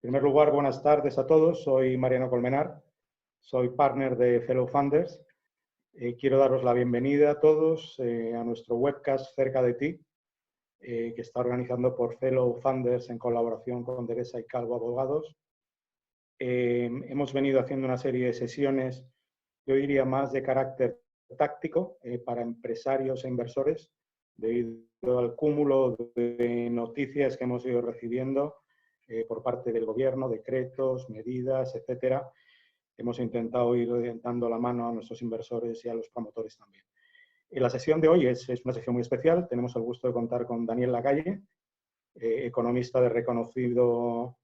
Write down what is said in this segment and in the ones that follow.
En primer lugar, buenas tardes a todos. Soy Mariano Colmenar, soy partner de Fellow Funders. Quiero daros la bienvenida a todos a nuestro webcast Cerca de ti, que está organizando por Fellow Funders en colaboración con Deresa y Calvo Abogados. Hemos venido haciendo una serie de sesiones, yo diría más de carácter táctico para empresarios e inversores, debido al cúmulo de noticias que hemos ido recibiendo por parte del gobierno, decretos, medidas, etcétera. Hemos intentado ir dando la mano a nuestros inversores y a los promotores también. La sesión de hoy es una sesión muy especial. Tenemos el gusto de contar con Daniel Lacalle, economista de reconocido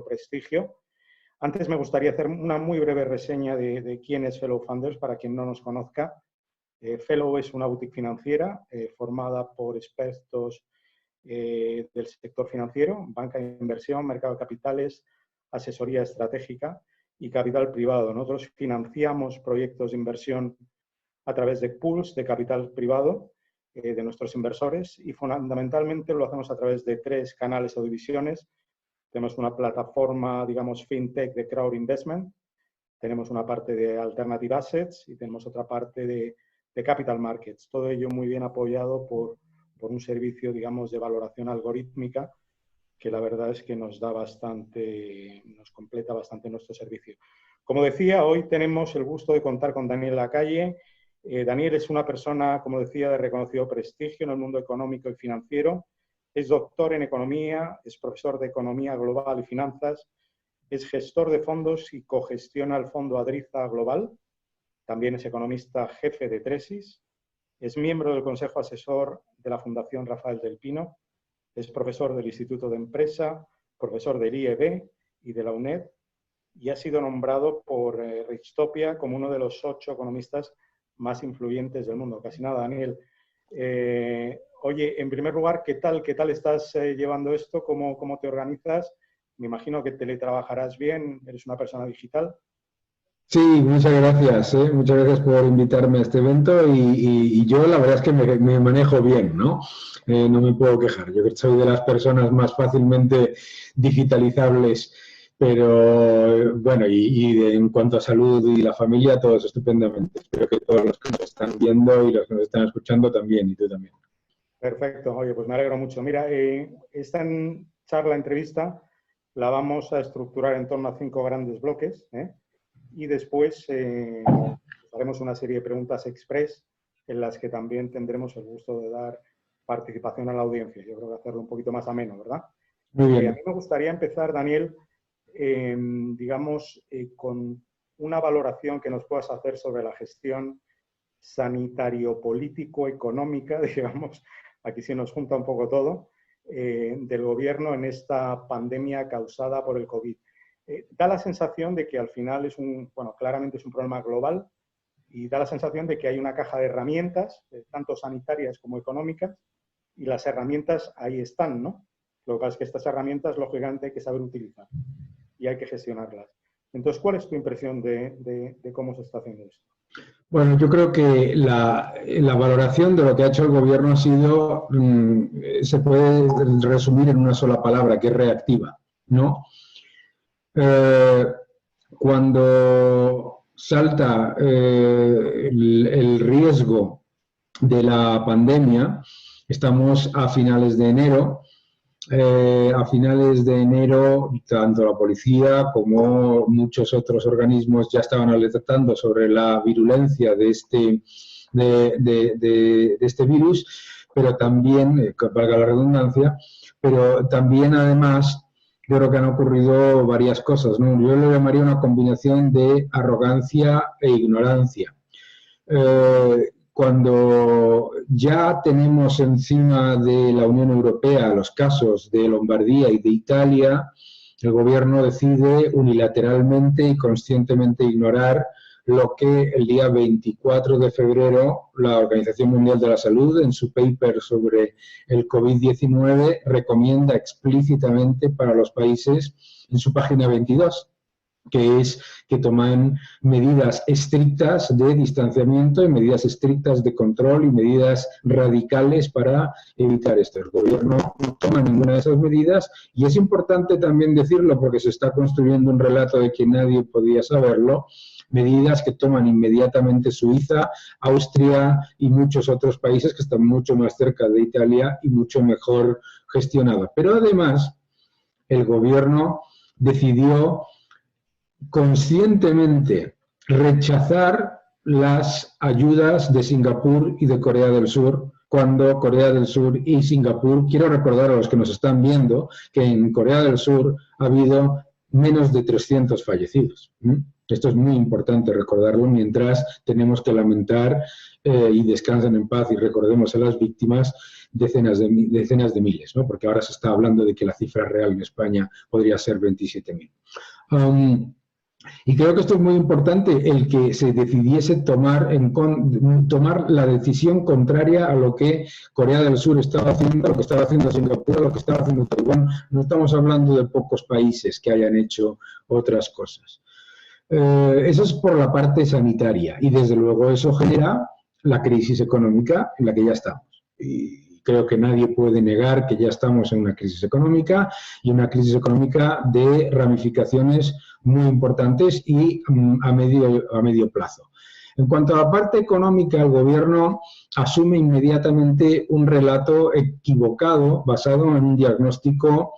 prestigio. Antes me gustaría hacer una muy breve reseña de quién es Fellow Funders, para quien no nos conozca. Fellow es una boutique financiera formada por expertos del sector financiero, banca de inversión, mercado de capitales, asesoría estratégica y capital privado. Nosotros financiamos proyectos de inversión a través de pools de capital privado de nuestros inversores y fundamentalmente lo hacemos a través de 3 canales o divisiones. Tenemos una plataforma, digamos, fintech de crowd investment, tenemos una parte de alternative assets y tenemos otra parte de capital markets. Todo ello muy bien apoyado por un servicio, digamos, de valoración algorítmica que la verdad es que nos completa bastante nuestro servicio. Como decía, hoy tenemos el gusto de contar con Daniel Lacalle. Daniel es una persona, como decía, de reconocido prestigio en el mundo económico y financiero. Es doctor en economía, es profesor de economía global y finanzas, es gestor de fondos y cogestiona el fondo Adriza Global. También es economista jefe de Tresis. Es miembro del Consejo Asesor de la Fundación Rafael del Pino. Es profesor del Instituto de Empresa, profesor del IEB y de la UNED. Y ha sido nombrado por Richtopia como uno de los 8 economistas más influyentes del mundo. Casi nada, Daniel. Oye, en primer lugar, ¿qué tal estás llevando esto? ¿Cómo te organizas? Me imagino que teletrabajarás bien, eres una persona digital. Sí, muchas gracias. Muchas gracias por invitarme a este evento y yo la verdad es que me manejo bien, ¿no? No me puedo quejar. Yo creo que soy de las personas más fácilmente digitalizables, pero bueno, en cuanto a salud y la familia, todos estupendamente. Espero que todos los que nos están viendo y los que nos están escuchando también, y tú también. Perfecto, oye, pues me alegro mucho. Mira, esta entrevista, la vamos a estructurar en torno a 5 grandes bloques, y después haremos una serie de preguntas express en las que también tendremos el gusto de dar participación a la audiencia. Yo creo que hacerlo un poquito más ameno, ¿verdad? Muy bien. A mí me gustaría empezar, Daniel, con una valoración que nos puedas hacer sobre la gestión sanitario-político-económica, digamos, aquí se nos junta un poco todo, del gobierno en esta pandemia causada por el COVID. Da la sensación de que al final claramente es un problema global y da la sensación de que hay una caja de herramientas, tanto sanitarias como económicas, y las herramientas ahí están, ¿no? Lo que pasa es que estas herramientas, lógicamente, hay que saber utilizar y hay que gestionarlas. Entonces, ¿cuál es tu impresión de cómo se está haciendo esto? Bueno, yo creo que la valoración de lo que ha hecho el gobierno ha sido, se puede resumir en una sola palabra, que es reactiva, ¿no? Cuando salta el riesgo de la pandemia, estamos a finales de enero. Tanto la policía como muchos otros organismos ya estaban alertando sobre la virulencia de este virus, pero también, valga la redundancia, pero también además yo creo que han ocurrido varias cosas, ¿no? Yo lo llamaría una combinación de arrogancia e ignorancia. Cuando ya tenemos encima de la Unión Europea los casos de Lombardía y de Italia, el gobierno decide unilateralmente y conscientemente ignorar lo que el día 24 de febrero la Organización Mundial de la Salud, en su paper sobre el COVID-19, recomienda explícitamente para los países en su página 22. que es que toman medidas estrictas de distanciamiento y medidas estrictas de control y medidas radicales para evitar esto. El gobierno no toma ninguna de esas medidas y es importante también decirlo porque se está construyendo un relato de que nadie podía saberlo, medidas que toman inmediatamente Suiza, Austria y muchos otros países que están mucho más cerca de Italia y mucho mejor gestionadas. Pero además, el gobierno decidió conscientemente rechazar las ayudas de Singapur y de Corea del Sur, cuando Corea del Sur y Singapur, quiero recordar a los que nos están viendo, que en Corea del Sur ha habido menos de 300 fallecidos. Esto es muy importante recordarlo mientras tenemos que lamentar y descansen en paz y recordemos a las víctimas decenas de miles, ¿no? Porque ahora se está hablando de que la cifra real en España podría ser 27.000. Y creo que esto es muy importante, el que se decidiese tomar la decisión contraria a lo que Corea del Sur estaba haciendo, a lo que estaba haciendo Singapur, a lo que estaba haciendo Taiwán. No estamos hablando de pocos países que hayan hecho otras cosas. Eso es por la parte sanitaria y desde luego eso genera la crisis económica en la que ya estamos. Y creo que nadie puede negar que ya estamos en una crisis económica y una crisis económica de ramificaciones muy importantes y a medio plazo. En cuanto a la parte económica, el gobierno asume inmediatamente un relato equivocado basado en un diagnóstico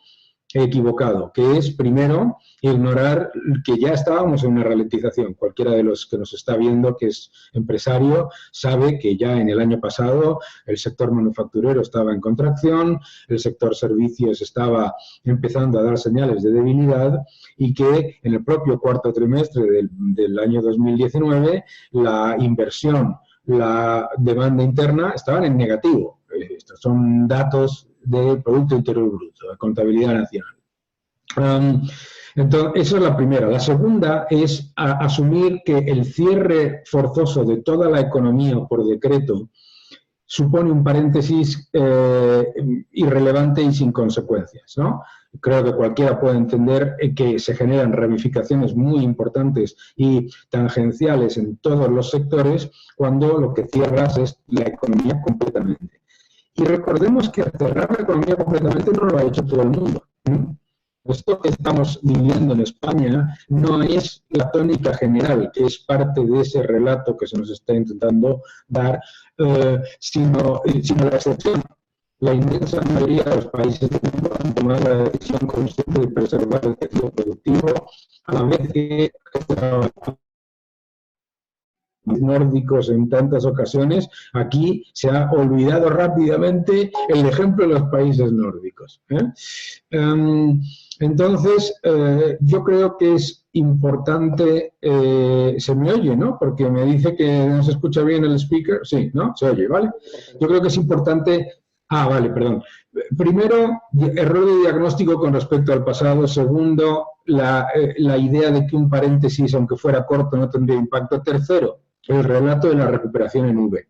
equivocado, que es, primero, ignorar que ya estábamos en una ralentización. Cualquiera de los que nos está viendo que es empresario sabe que ya en el año pasado el sector manufacturero estaba en contracción, el sector servicios estaba empezando a dar señales de debilidad y que en el propio cuarto trimestre del año 2019 la inversión, la demanda interna estaban en negativo. Estos son datos de Producto Interior Bruto, de contabilidad nacional. Entonces, esa es la primera. La segunda es asumir que el cierre forzoso de toda la economía por decreto supone un paréntesis irrelevante y sin consecuencias, ¿no? Creo que cualquiera puede entender que se generan ramificaciones muy importantes y tangenciales en todos los sectores cuando lo que cierras es la economía completamente. Y recordemos que cerrar la economía completamente no lo ha hecho todo el mundo. Esto que estamos viviendo en España no es la tónica general, que es parte de ese relato que se nos está intentando dar, sino la excepción. La inmensa mayoría de los países del mundo han tomado la decisión consciente de preservar el tejido productivo, a la vez que nórdicos en tantas ocasiones, aquí se ha olvidado rápidamente el ejemplo de los países nórdicos. Entonces, yo creo que es importante, se me oye, ¿no? Porque me dice que no se escucha bien el speaker. Sí, ¿no? Se oye, ¿vale? Yo creo que es importante. Vale, perdón. Primero, error de diagnóstico con respecto al pasado. Segundo, la idea de que un paréntesis, aunque fuera corto, no tendría impacto. Tercero, el relato de la recuperación en V.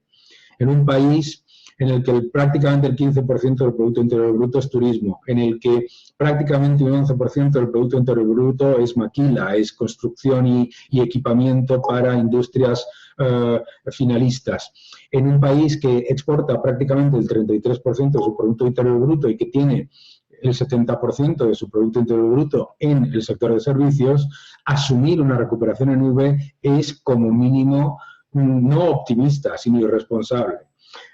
En un país en el que prácticamente el 15% del Producto Interior Bruto es turismo, en el que prácticamente un 11% del Producto Interior Bruto es maquila, es construcción y equipamiento para industrias finalistas, en un país que exporta prácticamente el 33% de su Producto Interior Bruto y que tiene el 70% de su Producto Interior Bruto en el sector de servicios, asumir una recuperación en V es como mínimo no optimista, sino irresponsable.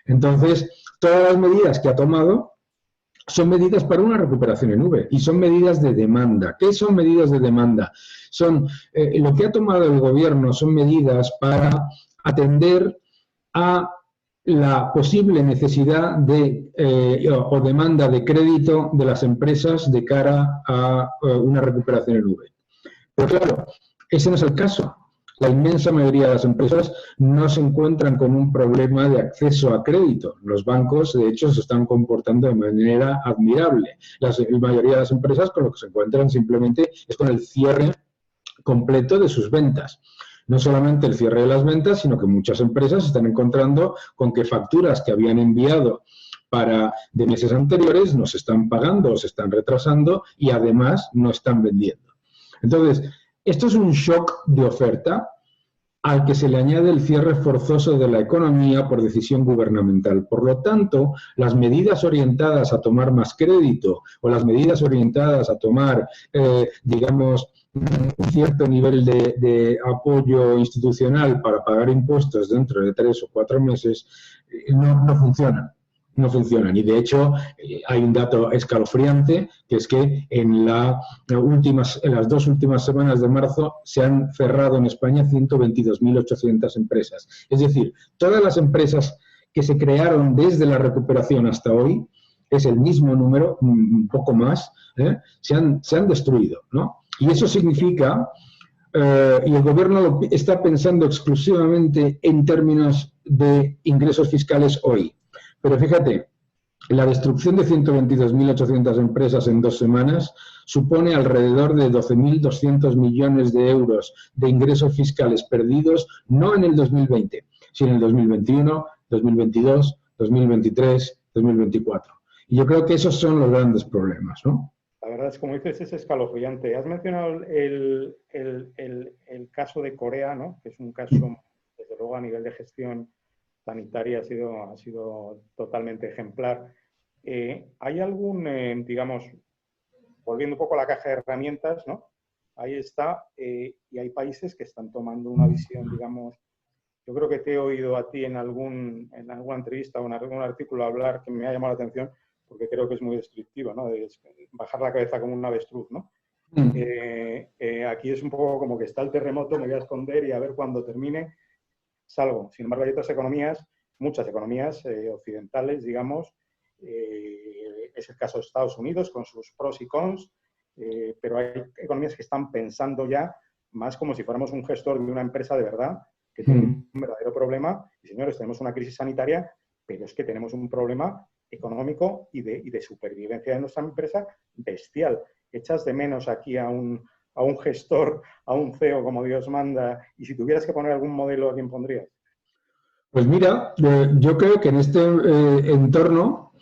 Entonces, todas las medidas que ha tomado son medidas para una recuperación en V y son medidas de demanda. ¿Qué son medidas de demanda? Son lo que ha tomado el gobierno son medidas para atender a la posible necesidad o demanda de crédito de las empresas de cara a una recuperación en V. Pero claro, ese no es el caso. La inmensa mayoría de las empresas no se encuentran con un problema de acceso a crédito. Los bancos, de hecho, se están comportando de manera admirable. La mayoría de las empresas con lo que se encuentran simplemente es con el cierre completo de sus ventas. No solamente el cierre de las ventas, sino que muchas empresas se están encontrando con que facturas que habían enviado de meses anteriores no se están pagando o se están retrasando y además no están vendiendo. Entonces, Esto es un shock de oferta al que se le añade el cierre forzoso de la economía por decisión gubernamental. Por lo tanto, las medidas orientadas a tomar más crédito o las medidas orientadas a tomar, digamos, un cierto nivel de apoyo institucional para pagar impuestos dentro de 3 o 4 meses, no funcionan. No funcionan. Y de hecho, hay un dato escalofriante, que es que en las 2 últimas semanas de marzo se han cerrado en España 122.800 empresas. Es decir, todas las empresas que se crearon desde la recuperación hasta hoy, es el mismo número, un poco más, se han destruido, ¿no? Y eso significa, y el gobierno está pensando exclusivamente en términos de ingresos fiscales hoy. Pero fíjate, la destrucción de 122.800 empresas en 2 semanas supone alrededor de 12.200 millones de euros de ingresos fiscales perdidos, no en el 2020, sino en el 2021, 2022, 2023, 2024. Y yo creo que esos son los grandes problemas, ¿no? La verdad es, como dices, es escalofriante. Has mencionado el caso de Corea, ¿no? Que es un caso, desde luego, a nivel de gestión sanitaria ha sido totalmente ejemplar. ¿Hay algún, digamos, volviendo un poco a la caja de herramientas, ¿no? Ahí está, y hay países que están tomando una visión, digamos, yo creo que te he oído a ti en alguna entrevista o en algún artículo hablar que me ha llamado la atención, porque creo que es muy descriptivo, ¿no? De bajar la cabeza como un avestruz, ¿no? Aquí es un poco como que está el terremoto, me voy a esconder y a ver cuándo termine salgo. Sin embargo, hay otras economías, muchas economías occidentales, digamos, es el caso de Estados Unidos con sus pros y cons, pero hay economías que están pensando ya más como si fuéramos un gestor de una empresa de verdad, que tiene un verdadero problema. Y señores, tenemos una crisis sanitaria, pero es que tenemos un problema económico y de supervivencia de nuestra empresa bestial. Echas de menos aquí a un gestor, a un CEO como Dios manda, y si tuvieras que poner algún modelo, ¿a quién pondrías? Pues mira, yo creo que en este entorno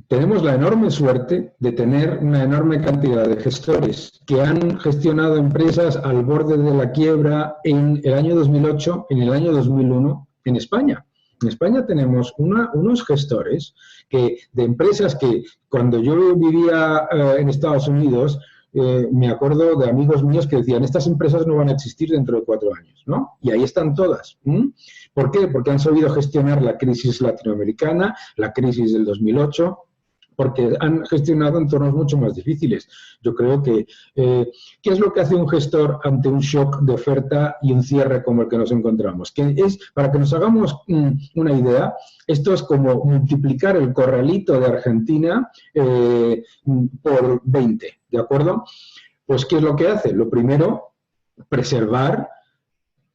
tenemos la enorme suerte de tener una enorme cantidad de gestores que han gestionado empresas al borde de la quiebra en el año 2008, en el año 2001, en España. En España tenemos unos gestores de empresas que cuando yo vivía en Estados Unidos, me acuerdo de amigos míos que decían, estas empresas no van a existir dentro de 4 años, ¿no? Y ahí están todas. ¿Por qué? Porque han sabido gestionar la crisis latinoamericana, la crisis del 2008, porque han gestionado entornos mucho más difíciles. Yo creo que, ¿qué es lo que hace un gestor ante un shock de oferta y un cierre como el que nos encontramos? Que es, para que nos hagamos una idea, esto es como multiplicar el corralito de Argentina por 20, ¿de acuerdo? Pues, ¿qué es lo que hace? Lo primero, preservar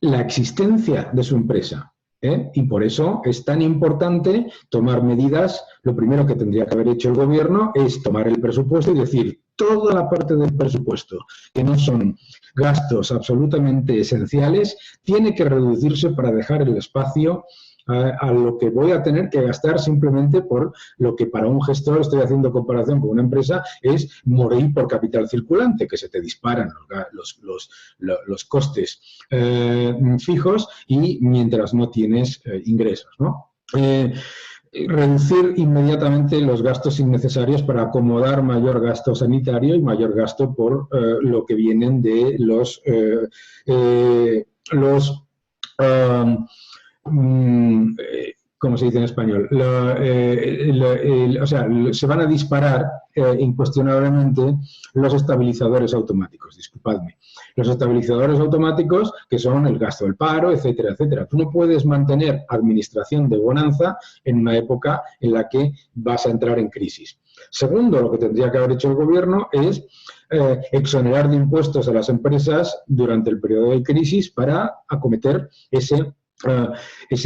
la existencia de su empresa. Y por eso es tan importante tomar medidas. Lo primero que tendría que haber hecho el gobierno es tomar el presupuesto y decir, toda la parte del presupuesto que no son gastos absolutamente esenciales, tiene que reducirse para dejar el espacio a lo que voy a tener que gastar simplemente por lo que para un gestor, estoy haciendo comparación con una empresa, es morir por capital circulante, que se te disparan los costes fijos y mientras no tienes ingresos, ¿no? Reducir inmediatamente los gastos innecesarios para acomodar mayor gasto sanitario y mayor gasto por lo que vienen de ¿cómo se dice en español? O sea, se van a disparar incuestionablemente los estabilizadores automáticos, disculpadme. Los estabilizadores automáticos que son el gasto del paro, etcétera, etcétera. Tú no puedes mantener administración de bonanza en una época en la que vas a entrar en crisis. Segundo, lo que tendría que haber hecho el gobierno es exonerar de impuestos a las empresas durante el periodo de crisis para acometer ese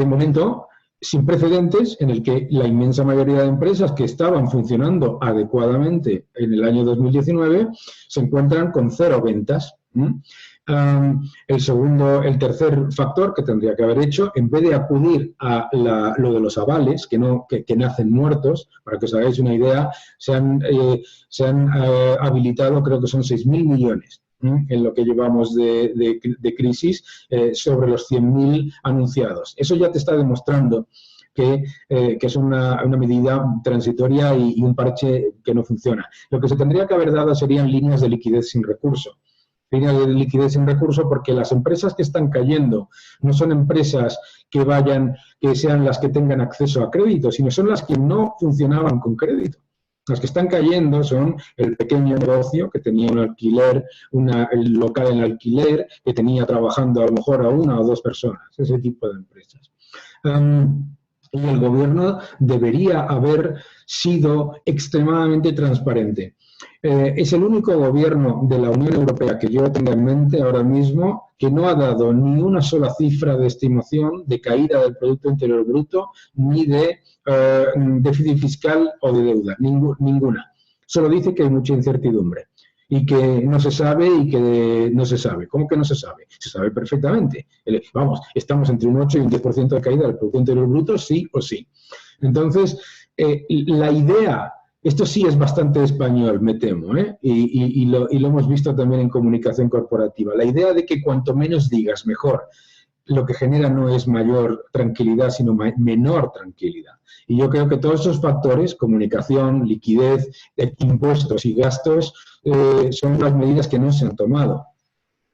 momento sin precedentes en el que la inmensa mayoría de empresas que estaban funcionando adecuadamente en el año 2019 se encuentran con 0 ventas. El tercer factor que tendría que haber hecho, en vez de acudir a lo de los avales, que nacen muertos, para que os hagáis una idea, se han habilitado, creo que son 6.000 millones en lo que llevamos de crisis, sobre los 100.000 anunciados. Eso ya te está demostrando que es una medida transitoria y un parche que no funciona. Lo que se tendría que haber dado serían líneas de liquidez sin recurso. Líneas de liquidez sin recurso, porque las empresas que están cayendo no son empresas que sean las que tengan acceso a crédito, sino son las que no funcionaban con crédito. Las que están cayendo son el pequeño negocio que tenía un alquiler, el local en alquiler, que tenía trabajando a lo mejor a 1 o 2 personas, ese tipo de empresas. Y el gobierno debería haber sido extremadamente transparente. Es el único gobierno de la Unión Europea que yo tenga en mente ahora mismo que no ha dado ni una sola cifra de estimación de caída del Producto Interior Bruto ni de déficit fiscal o de deuda, ninguna. Solo dice que hay mucha incertidumbre y que no se sabe y que no se sabe. ¿Cómo que no se sabe? Se sabe perfectamente. Vamos, estamos entre un 8 y un 10% de caída del Producto Interior Bruto, sí o sí. Entonces, la idea, esto sí es bastante español, me temo, y lo hemos visto también en comunicación corporativa, la idea de que cuanto menos digas, mejor, lo que genera no es mayor tranquilidad, sino menor tranquilidad. Y yo creo que todos esos factores, comunicación, liquidez, impuestos y gastos, son las medidas que no se han tomado.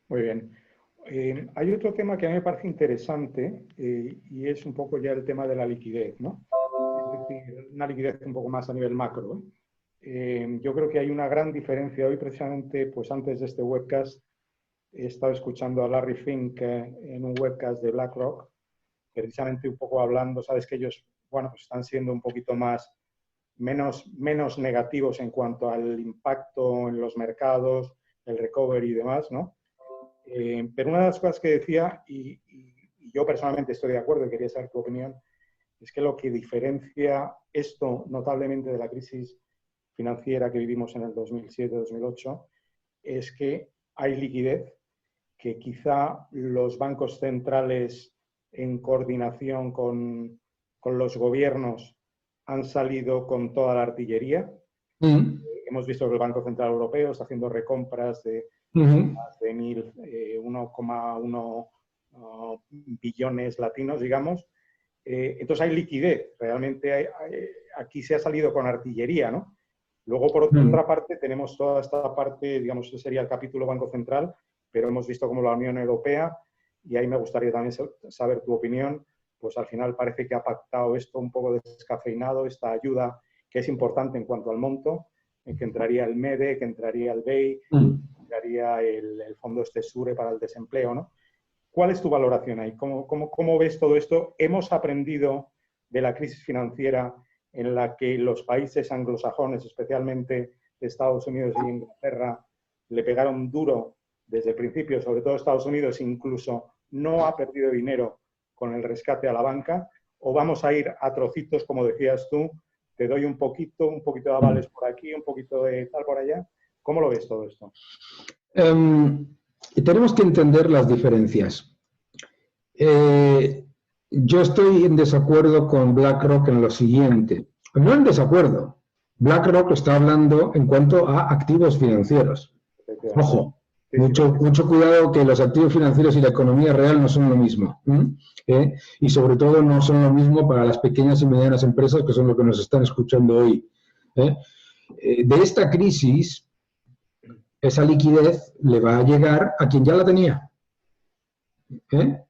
Muy bien. Hay otro tema que a mí me parece interesante y es un poco ya el tema de la liquidez, ¿no? Es decir, una liquidez un poco más a nivel macro. Yo creo que hay una gran diferencia. Hoy, precisamente, pues antes de este webcast, he estado escuchando a Larry Fink en un webcast de BlackRock, precisamente un poco hablando, sabes que ellos, bueno, pues están siendo un poquito menos negativos en cuanto al impacto en los mercados, el recovery y demás, ¿no? Pero una de las cosas que decía, y yo personalmente estoy de acuerdo y quería saber tu opinión, es que lo que diferencia esto notablemente de la crisis financiera que vivimos en el 2007-2008 es que hay liquidez, que quizá los bancos centrales en coordinación con los gobiernos han salido con toda la artillería. Hemos visto que el Banco Central Europeo está haciendo recompras de más de 1,1 billones latinos, digamos. Entonces hay liquidez, realmente aquí se ha salido con artillería, ¿no? Luego, por otra parte, tenemos toda esta parte, digamos, ese sería el capítulo Banco Central, pero hemos visto como la Unión Europea, y ahí me gustaría también saber tu opinión, pues al final parece que ha pactado esto un poco descafeinado, esta ayuda que es importante en cuanto al monto, en que entraría el MEDE, que entraría el BEI, que entraría el fondo SURE para el desempleo, ¿no? ¿Cuál es tu valoración ahí? ¿Cómo ves todo esto? ¿Hemos aprendido de la crisis financiera en la que los países anglosajones, especialmente Estados Unidos y Inglaterra, le pegaron duro desde el principio, sobre todo Estados Unidos, incluso no ha perdido dinero con el rescate a la banca? ¿O vamos a ir a trocitos, como decías tú, te doy un poquito de avales por aquí, un poquito de tal por allá? ¿Cómo lo ves todo esto? Tenemos que entender las diferencias. Yo estoy en desacuerdo con BlackRock en lo siguiente. No en desacuerdo. BlackRock está hablando en cuanto a activos financieros. Ojo, mucho cuidado, que los activos financieros y la economía real no son lo mismo. Y sobre todo no son lo mismo para las pequeñas y medianas empresas, que son lo que nos están escuchando hoy. De esta crisis, esa liquidez le va a llegar a quien ya la tenía.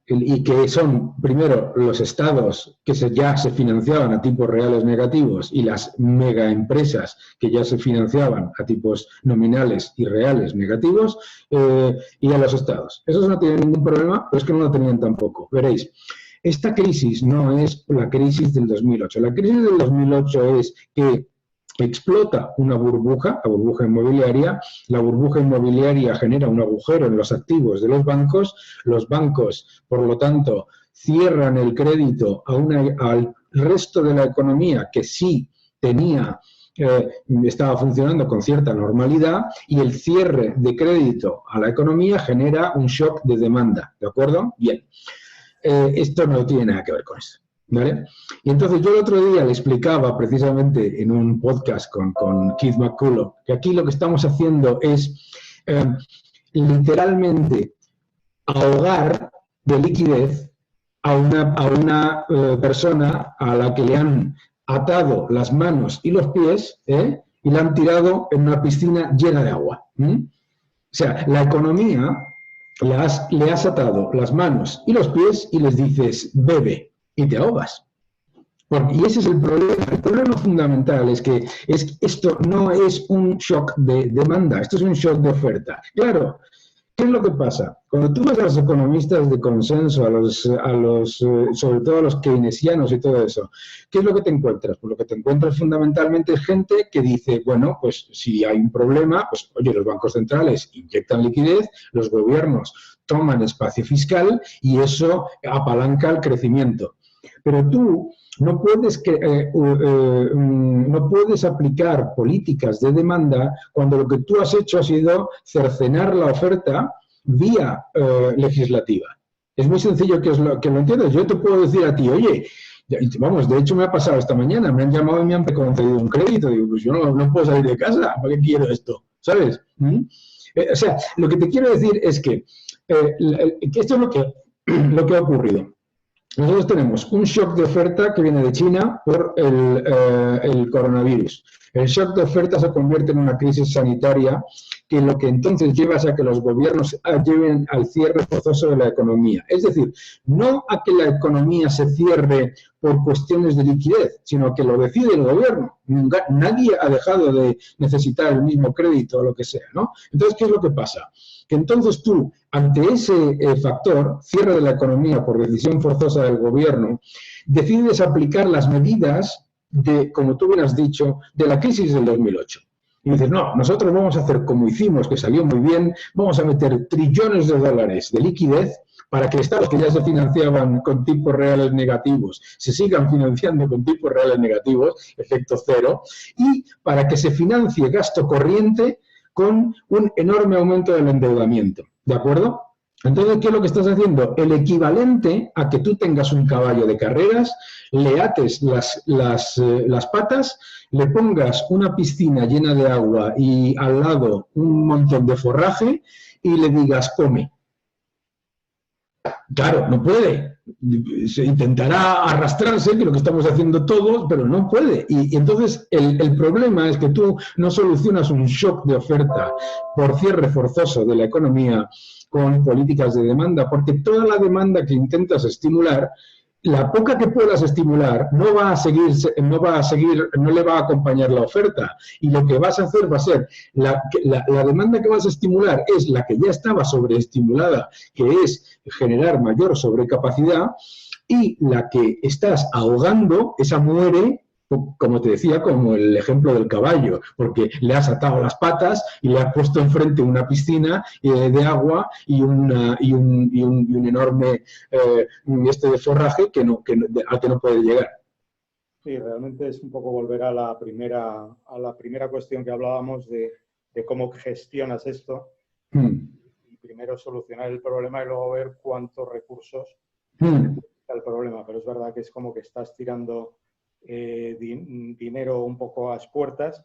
Y que son, primero, los estados que ya se financiaban a tipos reales negativos y las megaempresas que ya se financiaban a tipos nominales y reales negativos, y a los estados. Esos no tienen ningún problema, pero es que no lo tenían tampoco. Veréis, esta crisis no es la crisis del 2008. La crisis del 2008 es que explota una burbuja, la burbuja inmobiliaria. La burbuja inmobiliaria genera un agujero en los activos de los bancos, por lo tanto, cierran el crédito al resto de la economía que sí estaba funcionando con cierta normalidad, y el cierre de crédito a la economía genera un shock de demanda, ¿de acuerdo? Bien, esto no tiene nada que ver con eso. ¿Vale? Y entonces yo el otro día le explicaba precisamente en un podcast con Keith McCullough que aquí lo que estamos haciendo es literalmente ahogar de liquidez a una persona a la que le han atado las manos y los pies y la han tirado en una piscina llena de agua. O sea, la economía le has atado las manos y los pies y les dices, bebe, y te ahogas. Y ese es el problema. El problema fundamental es que esto no es un shock de demanda, esto es un shock de oferta. Claro, ¿qué es lo que pasa? Cuando tú ves a los economistas de consenso, sobre todo a los keynesianos y todo eso, ¿qué es lo que te encuentras? Pues lo que te encuentras fundamentalmente es gente que dice, bueno, pues si hay un problema, pues oye, los bancos centrales inyectan liquidez, los gobiernos toman espacio fiscal y eso apalanca el crecimiento. Pero tú no puedes aplicar políticas de demanda cuando lo que tú has hecho ha sido cercenar la oferta vía legislativa. Es muy sencillo que lo entiendas. Yo te puedo decir a ti, oye, vamos, de hecho me ha pasado esta mañana, me han llamado y me han concedido un crédito. Digo, pues yo no puedo salir de casa, ¿para qué quiero esto? ¿Sabes? O sea, lo que te quiero decir es que esto es lo que ha ocurrido. Nosotros tenemos un shock de oferta que viene de China por el coronavirus. El shock de oferta se convierte en una crisis sanitaria que lo que entonces lleva es a que los gobiernos lleven al cierre forzoso de la economía. Es decir, no a que la economía se cierre por cuestiones de liquidez, sino que lo decide el gobierno. Nadie ha dejado de necesitar el mismo crédito o lo que sea, ¿no? Entonces, ¿qué es lo que pasa? Que entonces tú, ante ese factor, cierre de la economía por decisión forzosa del gobierno, decides aplicar las medidas de, como tú bien has dicho, de la crisis del 2008. Y dices, no, nosotros vamos a hacer como hicimos, que salió muy bien, vamos a meter trillones de dólares de liquidez para que estados que ya se financiaban con tipos reales negativos se sigan financiando con tipos reales negativos, efecto cero, y para que se financie gasto corriente con un enorme aumento del endeudamiento. ¿De acuerdo? Entonces, ¿qué es lo que estás haciendo? El equivalente a que tú tengas un caballo de carreras, le ates las patas, le pongas una piscina llena de agua y al lado un montón de forraje y le digas, come. Claro, no puede. Se intentará arrastrarse, que es lo que estamos haciendo todos, pero no puede. Y entonces el problema es que tú no solucionas un shock de oferta por cierre forzoso de la economía con políticas de demanda, porque toda la demanda que intentas estimular, la poca que puedas estimular, no le va a acompañar la oferta. Y lo que vas a hacer va a ser, la demanda que vas a estimular es la que ya estaba sobreestimulada, que es generar mayor sobrecapacidad, y la que estás ahogando, esa muere, como te decía, como el ejemplo del caballo, porque le has atado las patas y le has puesto enfrente una piscina de agua y un enorme de forraje al que no puede llegar. Sí, realmente es un poco volver a la primera cuestión que hablábamos de cómo gestionas esto. Y primero solucionar el problema y luego ver cuántos recursos necesita el problema. Pero es verdad que es como que estás tirando dinero un poco a las puertas,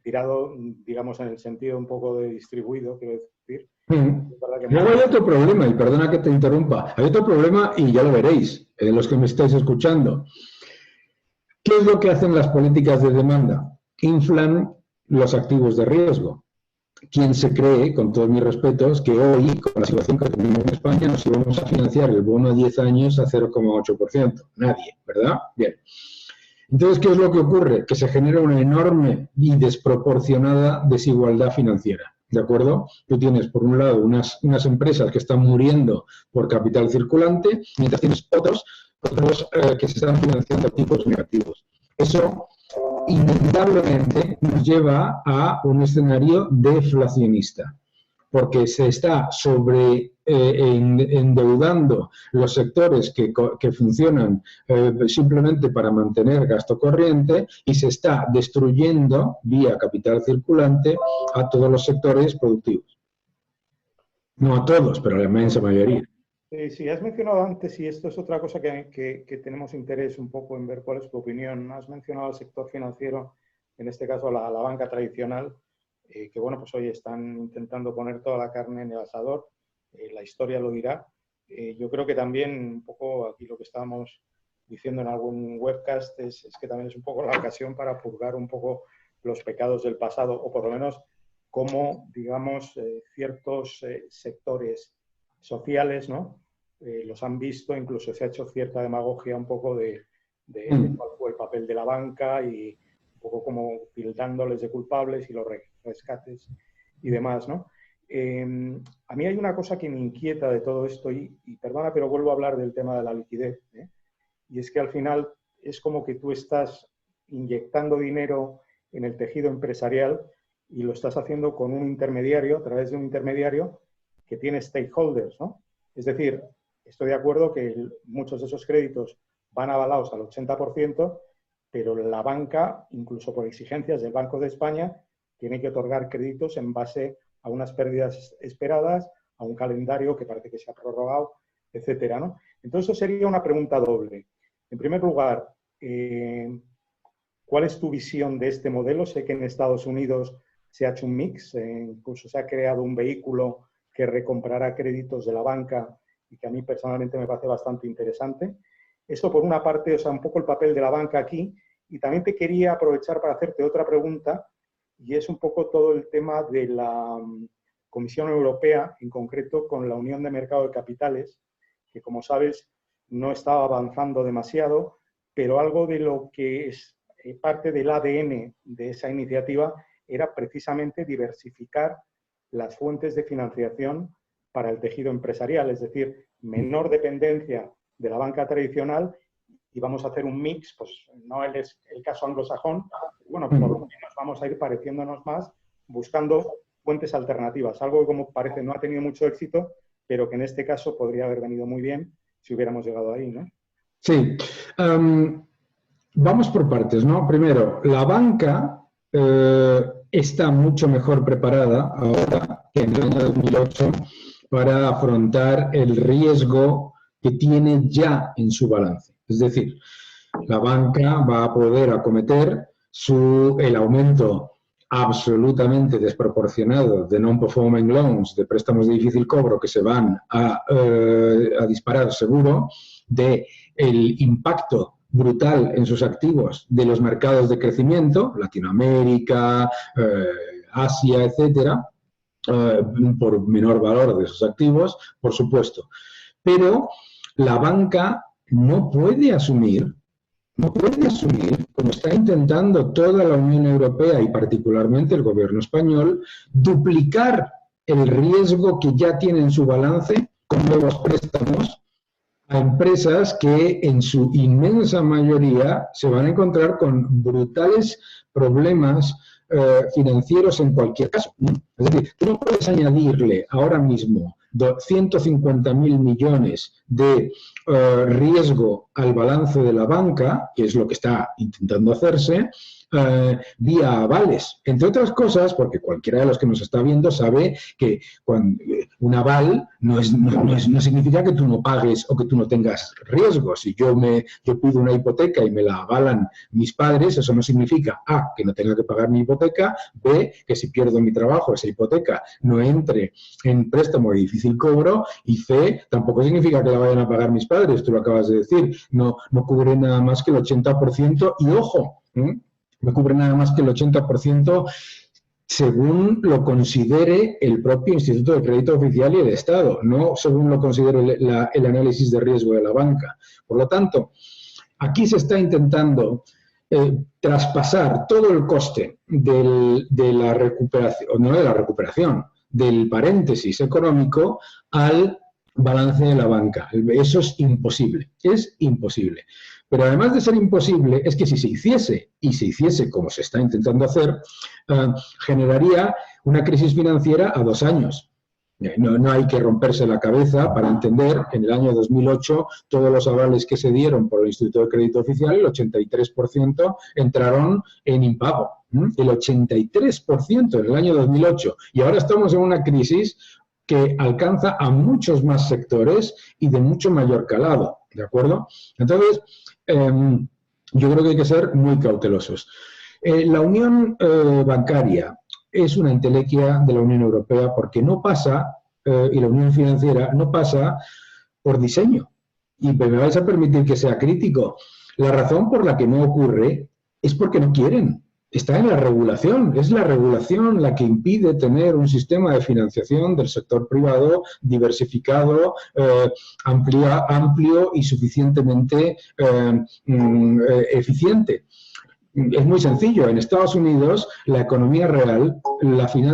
tirado, digamos, en el sentido un poco de distribuido, quiero decir. Luego hay otro problema, y perdona que te interrumpa, hay otro problema y ya lo veréis, los que me estáis escuchando. ¿Qué es lo que hacen las políticas de demanda? Inflan los activos de riesgo. ¿Quién se cree, con todos mis respetos, que hoy, con la situación que tenemos en España, nos íbamos a financiar el bono a 10 años a 0,8%? Nadie, ¿verdad? Bien. Entonces, ¿qué es lo que ocurre? Que se genera una enorme y desproporcionada desigualdad financiera. ¿De acuerdo? Tú tienes, por un lado, unas empresas que están muriendo por capital circulante, mientras tienes otros que se están financiando a tipos negativos. Eso inevitablemente nos lleva a un escenario deflacionista, porque se está endeudando los sectores que funcionan simplemente para mantener gasto corriente y se está destruyendo vía capital circulante a todos los sectores productivos. No a todos, pero a la inmensa mayoría. Sí, has mencionado antes, y esto es otra cosa que tenemos interés un poco en ver cuál es tu opinión. Has mencionado el sector financiero, en este caso la banca tradicional. que bueno, pues hoy están intentando poner toda la carne en el asador, la historia lo dirá. Yo creo que también un poco aquí lo que estábamos diciendo en algún webcast es que también es un poco la ocasión para purgar un poco los pecados del pasado, o por lo menos cómo, digamos, ciertos sectores sociales, ¿no? Los han visto, incluso se ha hecho cierta demagogia un poco de cuál fue el papel de la banca y un poco como tildándoles de culpables y los rescates y demás, ¿no? A mí hay una cosa que me inquieta de todo esto y perdona, pero vuelvo a hablar del tema de la liquidez, y es que al final es como que tú estás inyectando dinero en el tejido empresarial y lo estás haciendo con un intermediario, a través de un intermediario que tiene stakeholders, ¿no? Es decir, estoy de acuerdo que muchos de esos créditos van avalados al 80%, pero la banca, incluso por exigencias del Banco de España, tiene que otorgar créditos en base a unas pérdidas esperadas, a un calendario que parece que se ha prorrogado, etcétera, ¿no? Entonces, eso sería una pregunta doble. En primer lugar, ¿cuál es tu visión de este modelo? Sé que en Estados Unidos se ha hecho un mix, incluso se ha creado un vehículo que recomprará créditos de la banca y que a mí personalmente me parece bastante interesante. Eso por una parte, o sea, un poco el papel de la banca aquí. Y también te quería aprovechar para hacerte otra pregunta, y es un poco todo el tema de la Comisión Europea, en concreto con la Unión de Mercado de Capitales, que como sabes no estaba avanzando demasiado, pero algo de lo que es parte del ADN de esa iniciativa era precisamente diversificar las fuentes de financiación para el tejido empresarial, es decir, menor dependencia de la banca tradicional, y vamos a hacer un mix, pues no es el caso anglosajón, bueno, por lo menos vamos a ir pareciéndonos más, buscando fuentes alternativas, algo que como parece no ha tenido mucho éxito, pero que en este caso podría haber venido muy bien si hubiéramos llegado ahí, ¿no? Sí. Vamos por partes, ¿no? Primero, la banca está mucho mejor preparada ahora que en el año 2008 para afrontar el riesgo que tiene ya en su balance. Es decir, la banca va a poder acometer el aumento absolutamente desproporcionado de non-performing loans, de préstamos de difícil cobro que se van a disparar seguro, del impacto brutal en sus activos de los mercados de crecimiento, Latinoamérica, Asia, etcétera, por menor valor de sus activos, por supuesto. Pero la banca no puede asumir, como está intentando toda la Unión Europea y particularmente el gobierno español, duplicar el riesgo que ya tiene en su balance con nuevos préstamos a empresas que en su inmensa mayoría se van a encontrar con brutales problemas financieros en cualquier caso. Es decir, tú no puedes añadirle ahora mismo 150.000 millones de riesgo al balance de la banca, que es lo que está intentando hacerse, vía avales. Entre otras cosas, porque cualquiera de los que nos está viendo sabe que un aval no significa que tú no pagues o que tú no tengas riesgos. Si yo pido una hipoteca y me la avalan mis padres, eso no significa A, que no tenga que pagar mi hipoteca, B, que si pierdo mi trabajo, esa hipoteca no entre en préstamo de difícil cobro, y C, tampoco significa que la vayan a pagar mis padres, tú lo acabas de decir, no cubre nada más que el 80%, y ojo, no cubre nada más que el 80% según lo considere el propio Instituto de Crédito Oficial y el Estado, no según lo considere el análisis de riesgo de la banca. Por lo tanto, aquí se está intentando traspasar todo el coste de la recuperación, no de la recuperación, del paréntesis económico al balance de la banca. Eso es imposible, Pero además de ser imposible, es que si se hiciese como se está intentando hacer, generaría una crisis financiera a 2 años. No hay que romperse la cabeza para entender que en el año 2008 todos los avales que se dieron por el Instituto de Crédito Oficial, el 83% entraron en impago. El 83% en el año 2008. Y ahora estamos en una crisis que alcanza a muchos más sectores y de mucho mayor calado, ¿de acuerdo? Entonces, yo creo que hay que ser muy cautelosos. La unión bancaria es una entelequia de la Unión Europea porque no pasa, y la Unión Financiera no pasa por diseño. Y me vais a permitir que sea crítico. La razón por la que no ocurre es porque no quieren. Está en la regulación. Es la regulación la que impide tener un sistema de financiación del sector privado diversificado, amplio y suficientemente eficiente. Es muy sencillo. En Estados Unidos, la economía real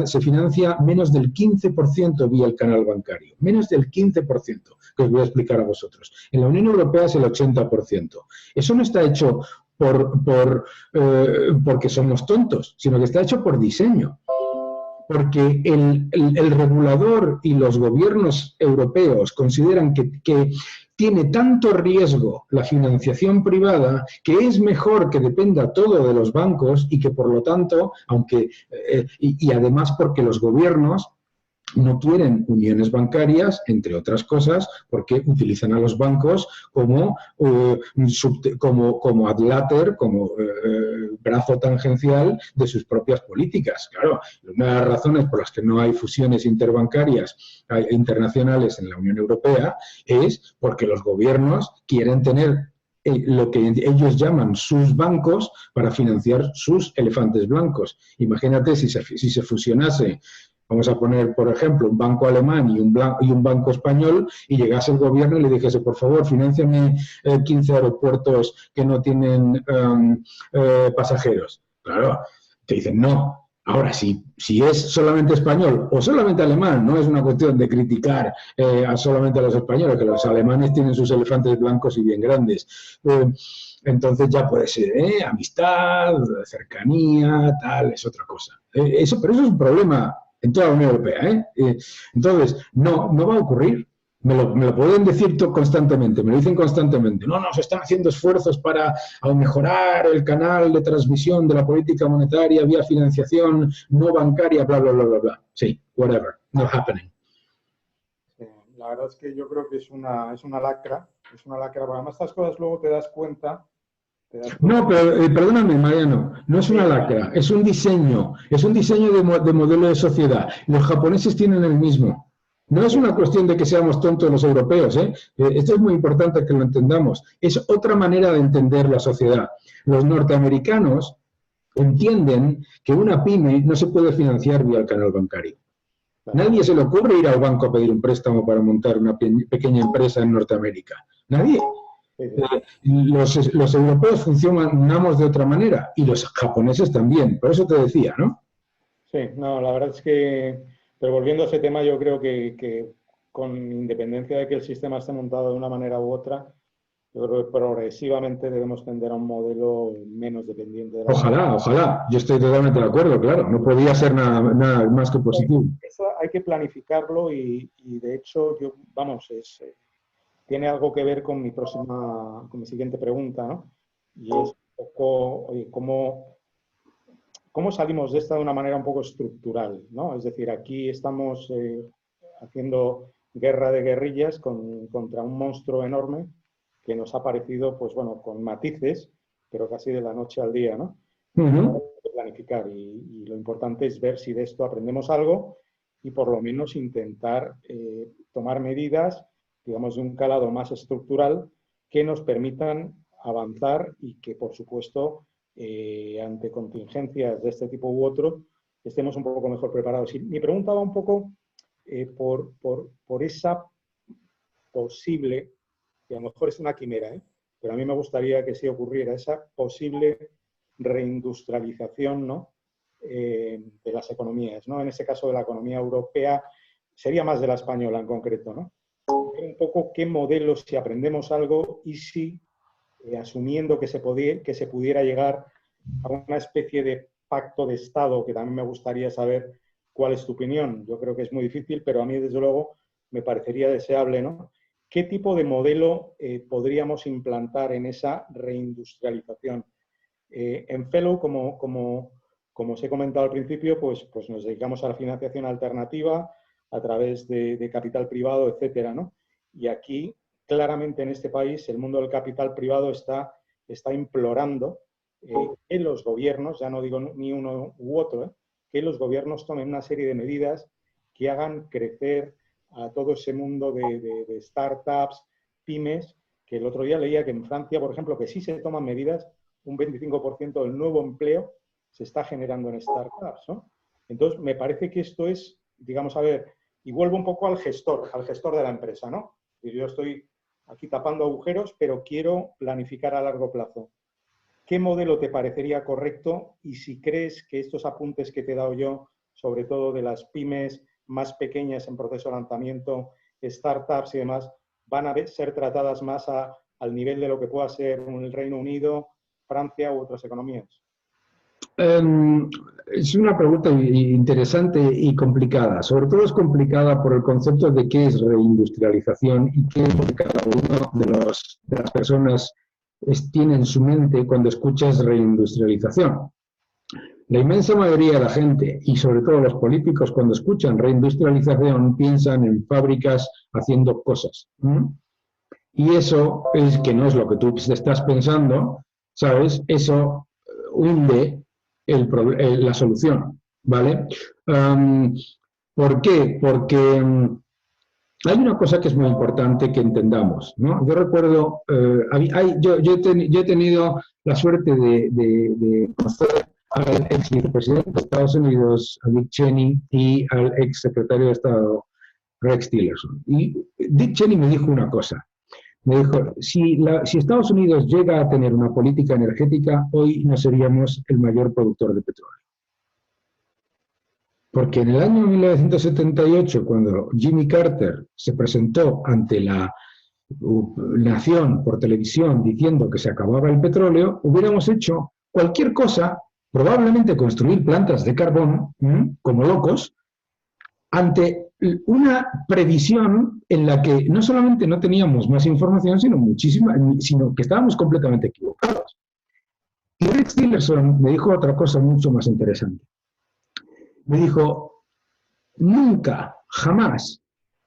se financia menos del 15% vía el canal bancario. Menos del 15%, que os voy a explicar a vosotros. En la Unión Europea es el 80%. Eso no está hecho porque somos tontos, sino que está hecho por diseño. Porque el regulador y los gobiernos europeos consideran que tiene tanto riesgo la financiación privada que es mejor que dependa todo de los bancos y que por lo tanto, y además porque los gobiernos no quieren uniones bancarias, entre otras cosas, porque utilizan a los bancos como adláter, como brazo tangencial de sus propias políticas. Claro, una de las razones por las que no hay fusiones interbancarias internacionales en la Unión Europea es porque los gobiernos quieren tener lo que ellos llaman sus bancos para financiar sus elefantes blancos. Imagínate si se fusionase, vamos a poner, por ejemplo, un banco alemán y un banco español, y llegase el gobierno y le dijese, por favor, financiame 15 aeropuertos que no tienen pasajeros. Claro, te dicen no. Ahora, si es solamente español o solamente alemán, no es una cuestión de criticar solamente a los españoles, que los alemanes tienen sus elefantes blancos y bien grandes. Entonces ya puede ser amistad, cercanía, tal, es otra cosa. Pero eso es un problema en toda la Unión Europea. Entonces, no va a ocurrir. Me lo pueden decir constantemente, me lo dicen constantemente. No, se están haciendo esfuerzos para mejorar el canal de transmisión de la política monetaria vía financiación no bancaria, bla, bla, bla, bla, bla. Sí, whatever, not happening. La verdad es que yo creo que es una lacra, porque además estas cosas luego te das cuenta. No, pero perdóname, Mariano, no es una lacra, es un diseño de modelo de sociedad. Los japoneses tienen el mismo. No es una cuestión de que seamos tontos los europeos, esto es muy importante que lo entendamos. Es otra manera de entender la sociedad. Los norteamericanos entienden que una pyme no se puede financiar vía el canal bancario. Nadie se le ocurre ir al banco a pedir un préstamo para montar una pequeña empresa en Norteamérica. Nadie. Los europeos funcionamos de otra manera y los japoneses también. Por eso te decía, ¿no? Sí, no, la verdad es que, pero volviendo a ese tema, yo creo que con independencia de que el sistema esté montado de una manera u otra, yo creo que progresivamente debemos tender a un modelo menos dependiente de la... Ojalá. Yo estoy totalmente de acuerdo, claro. No podía ser nada más que positivo. Eso hay que planificarlo y de hecho, tiene algo que ver con mi siguiente pregunta, ¿no? Y es un poco, oye, ¿cómo salimos de esta de una manera un poco estructural, ¿no? Es decir, aquí estamos haciendo guerra de guerrillas contra un monstruo enorme que nos ha parecido, pues bueno, con matices, pero casi de la noche al día, ¿no? Uh-huh. Planificar y lo importante es ver si de esto aprendemos algo y por lo menos intentar tomar medidas, digamos, de un calado más estructural que nos permitan avanzar y que, por supuesto, ante contingencias de este tipo u otro, estemos un poco mejor preparados. Y mi pregunta va un poco por esa posible, que a lo mejor es una quimera, pero a mí me gustaría que sí ocurriera, esa posible reindustrialización, ¿no? De las economías, ¿no? En este caso de la economía europea, sería más de la española en concreto, ¿no? Un poco qué modelos, si aprendemos algo y si, asumiendo que se pudiera llegar a una especie de pacto de Estado, que también me gustaría saber cuál es tu opinión. Yo creo que es muy difícil, pero a mí, desde luego, me parecería deseable, ¿no? ¿Qué tipo de modelo podríamos implantar en esa reindustrialización? En Fellow, como os he comentado al principio, pues nos dedicamos a la financiación alternativa a través de capital privado, etcétera, ¿no? Y aquí, claramente en este país, el mundo del capital privado está implorando que los gobiernos, ya no digo ni uno u otro, que los gobiernos tomen una serie de medidas que hagan crecer a todo ese mundo de startups, pymes, que el otro día leía que en Francia, por ejemplo, que sí se toman medidas, un 25% del nuevo empleo se está generando en startups, ¿no? Entonces, me parece que esto es, digamos, a ver, y vuelvo un poco al gestor de la empresa, ¿no? Y yo estoy aquí tapando agujeros, pero quiero planificar a largo plazo. ¿Qué modelo te parecería correcto? Y si crees que estos apuntes que te he dado yo, sobre todo de las pymes más pequeñas en proceso de lanzamiento, startups y demás, van a ser tratadas más al nivel de lo que pueda ser el Reino Unido, Francia u otras economías. Es una pregunta interesante y complicada. Sobre todo es complicada por el concepto de qué es reindustrialización y qué es lo que cada uno de las personas tiene en su mente cuando escuchas reindustrialización. La inmensa mayoría de la gente, y sobre todo los políticos, cuando escuchan reindustrialización, piensan en fábricas haciendo cosas. Y eso es que no es lo que tú estás pensando, ¿sabes? Eso hunde la solución, ¿vale? ¿Por qué? Porque hay una cosa que es muy importante que entendamos, ¿no? Yo recuerdo, yo he tenido la suerte de conocer al ex vicepresidente de Estados Unidos, a Dick Cheney, y al ex secretario de Estado, Rex Tillerson. Y Dick Cheney me dijo una cosa. Me dijo, si Estados Unidos llega a tener una política energética, hoy no seríamos el mayor productor de petróleo. Porque en el año 1978, cuando Jimmy Carter se presentó ante la nación por televisión diciendo que se acababa el petróleo, hubiéramos hecho cualquier cosa, probablemente construir plantas de carbón, como locos, ante una previsión en la que no solamente no teníamos más información, sino que estábamos completamente equivocados. Y Rex Tillerson me dijo otra cosa mucho más interesante. Me dijo, nunca, jamás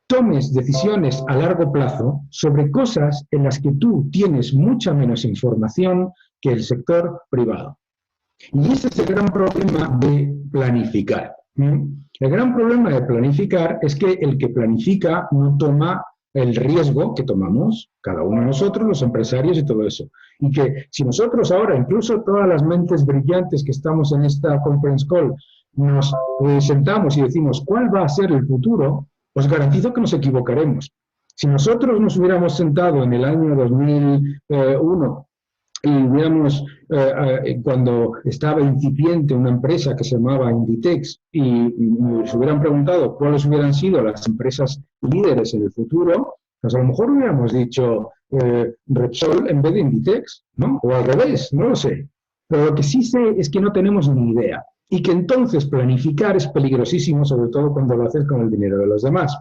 tomes decisiones a largo plazo sobre cosas en las que tú tienes mucha menos información que el sector privado. Y ese es el gran problema de planificar. El gran problema de planificar es que el que planifica no toma el riesgo que tomamos cada uno de nosotros, los empresarios y todo eso. Y que si nosotros ahora, incluso todas las mentes brillantes que estamos en esta conference call, nos sentamos y decimos cuál va a ser el futuro, os garantizo que nos equivocaremos. Si nosotros nos hubiéramos sentado en el año 2001 y hubiéramos, cuando estaba incipiente una empresa que se llamaba Inditex, y nos hubieran preguntado cuáles hubieran sido las empresas líderes en el futuro, pues a lo mejor hubiéramos dicho Repsol en vez de Inditex, ¿no? O al revés, no lo sé. Pero lo que sí sé es que no tenemos ni idea. Y que entonces planificar es peligrosísimo, sobre todo cuando lo haces con el dinero de los demás.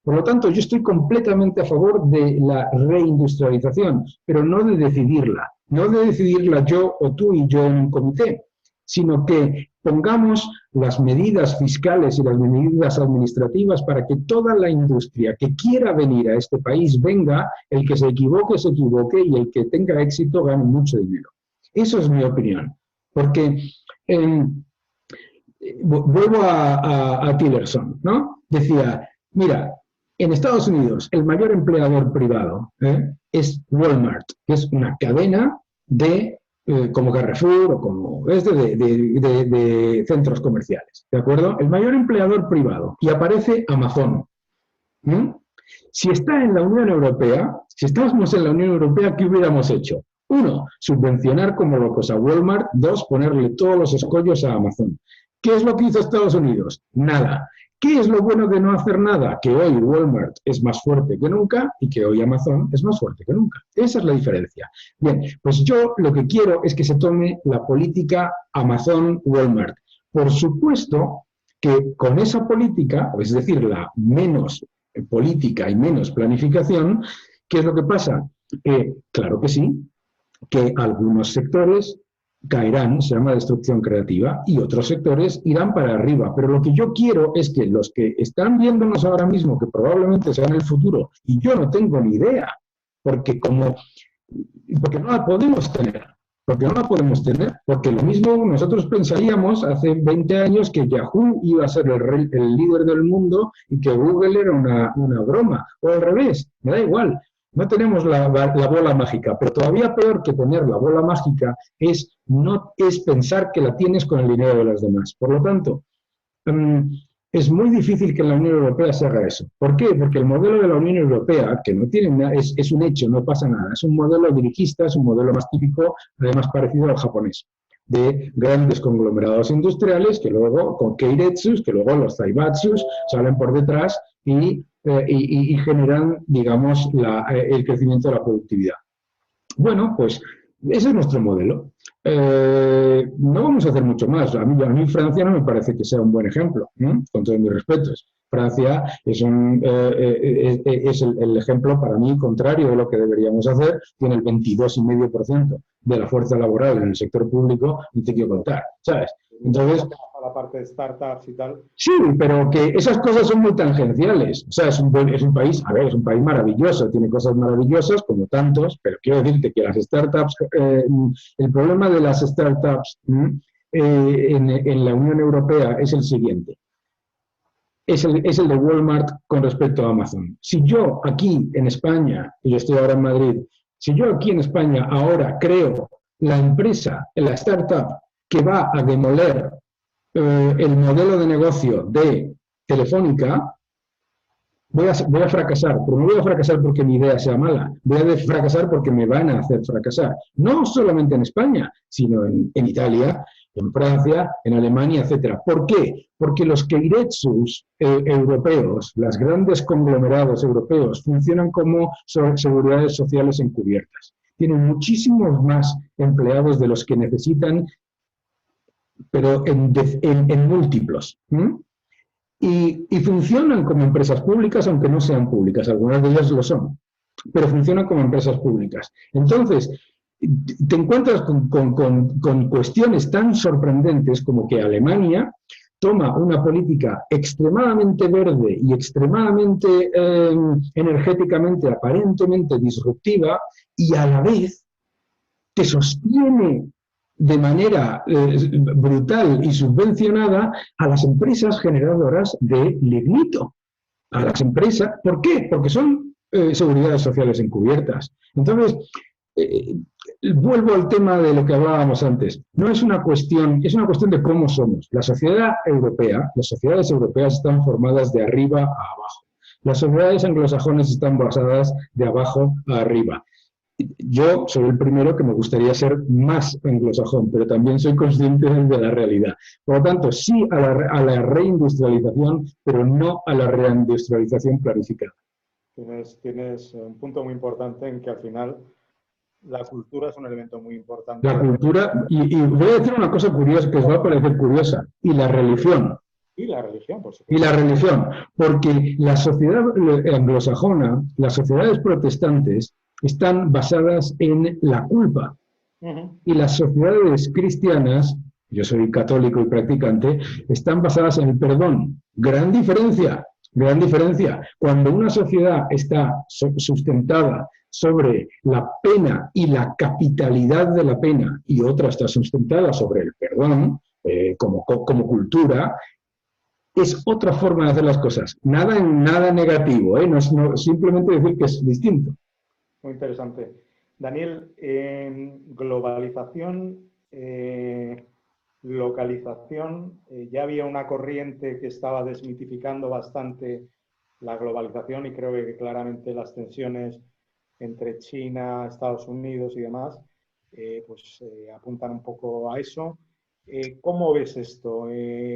Por lo tanto, yo estoy completamente a favor de la reindustrialización, pero no de decidirla. No de decidirla yo o tú y yo en un comité, sino que pongamos las medidas fiscales y las medidas administrativas para que toda la industria que quiera venir a este país venga, el que se equivoque, y el que tenga éxito gane mucho dinero. Eso es mi opinión. Porque vuelvo a Tillerson, ¿no? Decía, mira, en Estados Unidos el mayor empleador privado es Walmart, que es una cadena de como Carrefour o como de centros comerciales, ¿de acuerdo? El mayor empleador privado. Y aparece Amazon. Si está en la Unión Europea, si estábamos en la Unión Europea, ¿qué hubiéramos hecho? 1, subvencionar como locos a Walmart. 2, ponerle todos los escollos a Amazon. ¿Qué es lo que hizo Estados Unidos? Nada. ¿Qué es lo bueno de no hacer nada? Que hoy Walmart es más fuerte que nunca y que hoy Amazon es más fuerte que nunca. Esa es la diferencia. Bien, pues yo lo que quiero es que se tome la política Amazon-Walmart. Por supuesto que con esa política, es decir, la menos política y menos planificación, ¿qué es lo que pasa? Claro que sí, que algunos sectores caerán, se llama destrucción creativa, y otros sectores irán para arriba. Pero lo que yo quiero es que los que están viéndonos ahora mismo, que probablemente sean el futuro, y yo no tengo ni idea, porque no la podemos tener, porque no la podemos tener, porque lo mismo nosotros pensaríamos hace 20 años que Yahoo iba a ser el líder del mundo y que Google era una broma, o al revés, me da igual. No tenemos la bola mágica, pero todavía peor que tener la bola mágica es pensar que la tienes con el dinero de los demás. Por lo tanto, es muy difícil que en la Unión Europea se haga eso. ¿Por qué? Porque el modelo de la Unión Europea, que no tiene nada, es un hecho, no pasa nada. Es un modelo dirigista, es un modelo más típico, además parecido al japonés, de grandes conglomerados industriales que luego, con keiretsus, que luego los zaibatsus salen por detrás y generan, digamos, el crecimiento de la productividad. Bueno, pues ese es nuestro modelo. No vamos a hacer mucho más. A mí Francia no me parece que sea un buen ejemplo, ¿no? Con todos mis respetos. Francia es el ejemplo para mí contrario de lo que deberíamos hacer. Tiene el 22,5% de la fuerza laboral en el sector público y te quiero contar, ¿sabes? Entonces, la parte de startups y tal. Sí, pero que esas cosas son muy tangenciales. O sea, es un país, a ver, es un país maravilloso, tiene cosas maravillosas como tantos, pero quiero decirte que las startups, el problema de las startups en la Unión Europea es el siguiente. Es el de Walmart con respecto a Amazon. Si yo aquí en España, y yo estoy ahora en Madrid, si yo aquí en España ahora creo la empresa, la startup que va a demoler el modelo de negocio de Telefónica, voy a fracasar, pero no voy a fracasar porque mi idea sea mala, voy a fracasar porque me van a hacer fracasar. No solamente en España, sino en Italia, en Francia, en Alemania, etc. ¿Por qué? Porque los keiretsus europeos, los grandes conglomerados europeos, funcionan como seguridades sociales encubiertas. Tienen muchísimos más empleados de los que necesitan, pero en múltiplos. Y funcionan como empresas públicas, aunque no sean públicas. Algunas de ellas lo son, pero funcionan como empresas públicas. Entonces, te encuentras con cuestiones tan sorprendentes como que Alemania toma una política extremadamente verde y extremadamente energéticamente, aparentemente disruptiva, y a la vez te sostiene de manera brutal y subvencionada a las empresas generadoras de lignito. A las empresas, ¿por qué? Porque son seguridades sociales encubiertas. Entonces, vuelvo al tema de lo que hablábamos antes. No es una cuestión, es una cuestión de cómo somos. La sociedad europea, las sociedades europeas están formadas de arriba a abajo. Las sociedades anglosajonas están basadas de abajo a arriba. Yo soy el primero que me gustaría ser más anglosajón, pero también soy consciente de la realidad. Por lo tanto, sí a la reindustrialización, pero no a la reindustrialización planificada. Tienes un punto muy importante en que al final la cultura es un elemento muy importante. La cultura, y voy a decir una cosa curiosa que os va a parecer curiosa, y la religión. Y la religión, por supuesto. Y la religión, porque la sociedad anglosajona, las sociedades protestantes, están basadas en la culpa. Y las sociedades cristianas, yo soy católico y practicante, están basadas en el perdón. Gran diferencia, gran diferencia. Cuando una sociedad está sustentada sobre la pena y la capitalidad de la pena y otra está sustentada sobre el perdón como cultura, es otra forma de hacer las cosas. Nada negativo, no, simplemente decir que es distinto. Muy interesante. Daniel, globalización, localización, ya había una corriente que estaba desmitificando bastante la globalización y creo que claramente las tensiones entre China, Estados Unidos y demás, apuntan un poco a eso. ¿Cómo ves esto?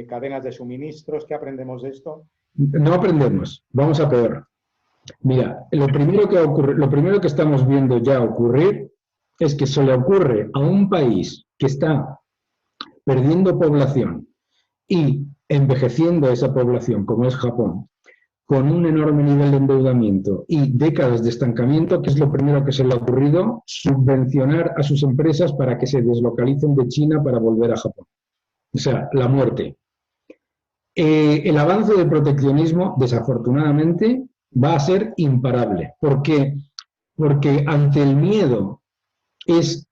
¿Cadenas de suministros? ¿Qué aprendemos de esto? No aprendemos, vamos a peor. Mira, lo primero que estamos viendo ya ocurrir es que se le ocurre a un país que está perdiendo población y envejeciendo esa población, como es Japón, con un enorme nivel de endeudamiento y décadas de estancamiento, que es lo primero que se le ha ocurrido, subvencionar a sus empresas para que se deslocalicen de China para volver a Japón. O sea, la muerte. El avance del proteccionismo, desafortunadamente, va a ser imparable. ¿Por qué? Porque ante el miedo es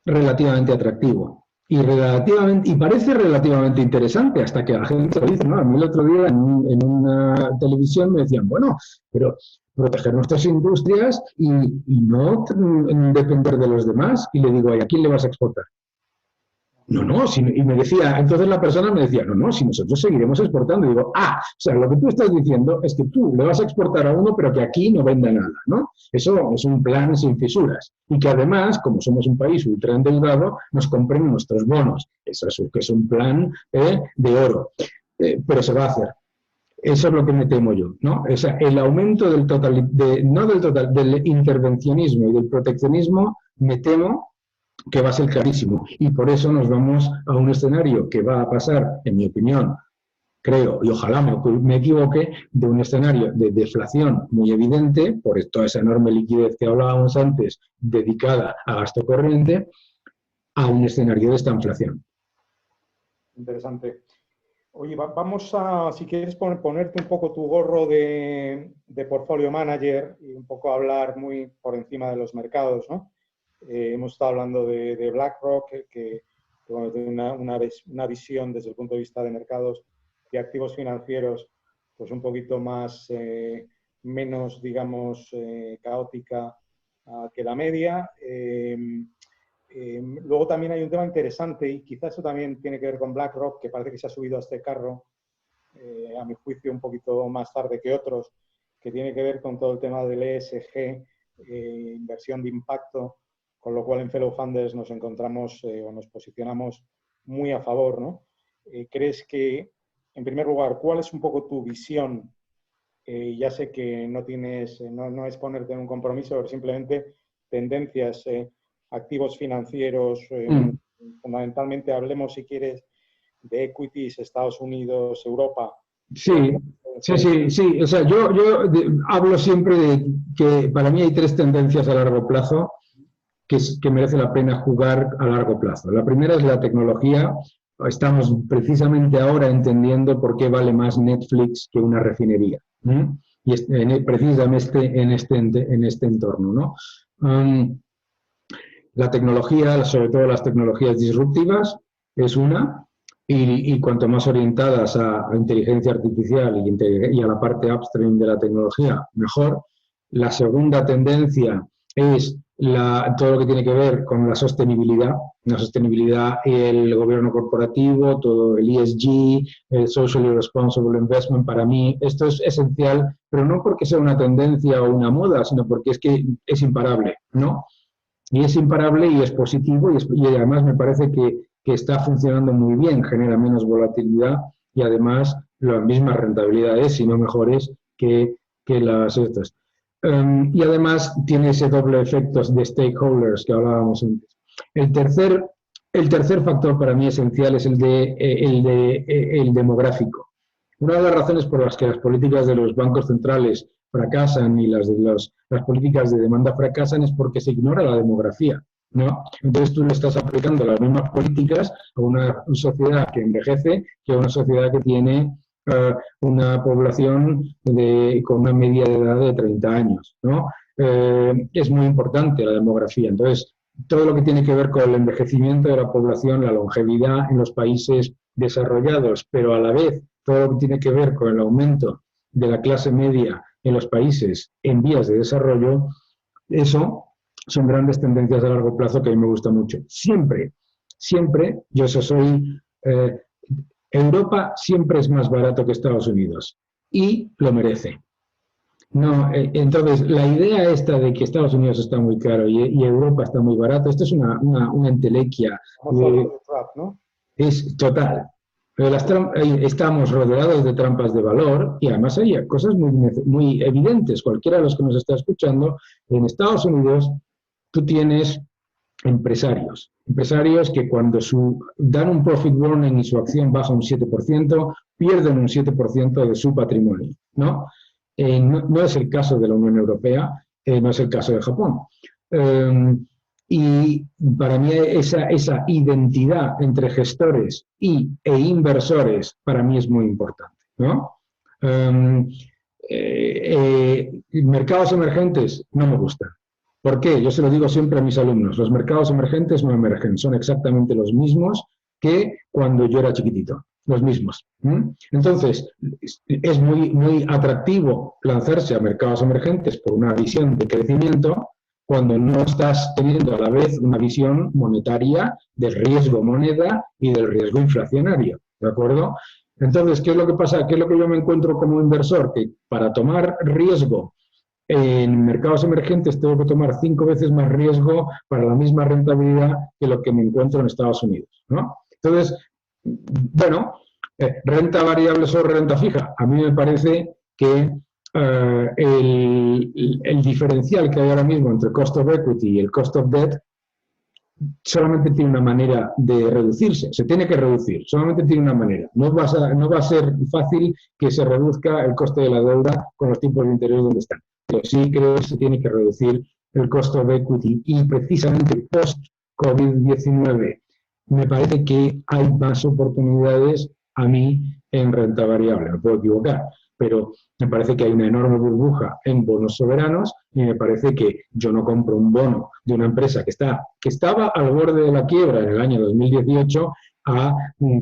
relativamente atractivo. Y parece relativamente interesante hasta que la gente lo dice, ¿no? A mí el otro día en una televisión me decían, bueno, pero proteger nuestras industrias y no depender de los demás. Y le digo, ¿a quién le vas a exportar? No, no, y me decía, entonces la persona me decía, no, si nosotros seguiremos exportando. Y digo, o sea, lo que tú estás diciendo es que tú le vas a exportar a uno, pero que aquí no venda nada, ¿no? Eso es un plan sin fisuras. Y que además, como somos un país ultra endeudado, nos compren nuestros bonos. Eso es un plan de oro. Pero se va a hacer. Eso es lo que me temo yo, ¿no? O sea, el aumento del intervencionismo y del proteccionismo, me temo que va a ser clarísimo. Y por eso nos vamos a un escenario que va a pasar, en mi opinión, creo, y ojalá me equivoque, de un escenario de deflación muy evidente, por toda esa enorme liquidez que hablábamos antes, dedicada a gasto corriente, a un escenario de esta inflación. Interesante. Oye, vamos a, si quieres, ponerte un poco tu gorro de portfolio manager y un poco hablar muy por encima de los mercados, ¿no? Hemos estado hablando de BlackRock, que bueno, tiene una visión desde el punto de vista de mercados y activos financieros, pues un poquito más, menos, digamos, caótica que la media. Luego también hay un tema interesante y quizás eso también tiene que ver con BlackRock, que parece que se ha subido a este carro, a mi juicio, un poquito más tarde que otros, que tiene que ver con todo el tema del ESG, inversión de impacto, con lo cual en Fellow Funders nos encontramos o nos posicionamos muy a favor, ¿no? ¿Crees que, en primer lugar, cuál es un poco tu visión? Ya sé que no tienes, no es ponerte en un compromiso, pero simplemente tendencias, activos financieros, fundamentalmente hablemos, si quieres, de equities, Estados Unidos, Europa. Sí. O sea, yo hablo siempre de que para mí hay tres tendencias a largo plazo que merece la pena jugar a largo plazo. La primera es la tecnología. Estamos precisamente ahora entendiendo por qué vale más Netflix que una refinería. Y precisamente en este entorno, ¿no? La tecnología, sobre todo las tecnologías disruptivas, es una, y cuanto más orientadas a inteligencia artificial y a la parte upstream de la tecnología, mejor. La segunda tendencia es todo lo que tiene que ver con la sostenibilidad y el gobierno corporativo, todo el ESG, el Socially Responsible Investment. Para mí esto es esencial, pero no porque sea una tendencia o una moda, sino porque es que es imparable, ¿no? Y es imparable y es positivo y además me parece que está funcionando muy bien, genera menos volatilidad y además las mismas rentabilidades, si no mejores, que las estas. Y además tiene ese doble efecto de stakeholders que hablábamos antes. El tercer factor para mí esencial es el demográfico. Una de las razones por las que las políticas de los bancos centrales fracasan y las políticas de demanda fracasan es porque se ignora la demografía, ¿no? Entonces tú le estás aplicando las mismas políticas a una sociedad que envejece que a una sociedad que tiene una población con una media de edad de 30 años, ¿no? Es muy importante la demografía. Entonces, todo lo que tiene que ver con el envejecimiento de la población, la longevidad en los países desarrollados, pero a la vez todo lo que tiene que ver con el aumento de la clase media en los países en vías de desarrollo, eso son grandes tendencias a largo plazo que a mí me gusta mucho. Siempre, yo soy... Europa siempre es más barato que Estados Unidos y lo merece. No, entonces, la idea esta de que Estados Unidos está muy caro y Europa está muy barato, esto es una entelequia. ¿No? Es total. Pero estamos rodeados de trampas de valor y además hay cosas muy evidentes. Cualquiera de los que nos está escuchando, en Estados Unidos tú tienes empresarios que cuando dan un profit warning y su acción baja un 7%, pierden un 7% de su patrimonio, ¿no? No es el caso de la Unión Europea, no es el caso de Japón. Y para mí esa identidad entre gestores e inversores para mí es muy importante, ¿no? Mercados emergentes no me gustan. ¿Por qué? Yo se lo digo siempre a mis alumnos, los mercados emergentes no emergen, son exactamente los mismos que cuando yo era chiquitito, los mismos. Entonces, es muy atractivo lanzarse a mercados emergentes por una visión de crecimiento cuando no estás teniendo a la vez una visión monetaria del riesgo moneda y del riesgo inflacionario, ¿de acuerdo? Entonces, ¿qué es lo que pasa? ¿Qué es lo que yo me encuentro como inversor? Que para tomar riesgo en mercados emergentes tengo que tomar 5 veces más riesgo para la misma rentabilidad que lo que me encuentro en Estados Unidos, ¿no? Entonces, bueno, renta variable sobre renta fija. A mí me parece que el diferencial que hay ahora mismo entre cost of equity y el cost of debt solamente tiene una manera de reducirse, se tiene que reducir, solamente tiene una manera. No va a ser fácil que se reduzca el coste de la deuda con los tipos de interés donde están, pero sí creo que se tiene que reducir el costo de equity y precisamente post-COVID-19 me parece que hay más oportunidades a mí en renta variable, me puedo equivocar, pero me parece que hay una enorme burbuja en bonos soberanos y me parece que yo no compro un bono de una empresa que estaba al borde de la quiebra en el año 2018 a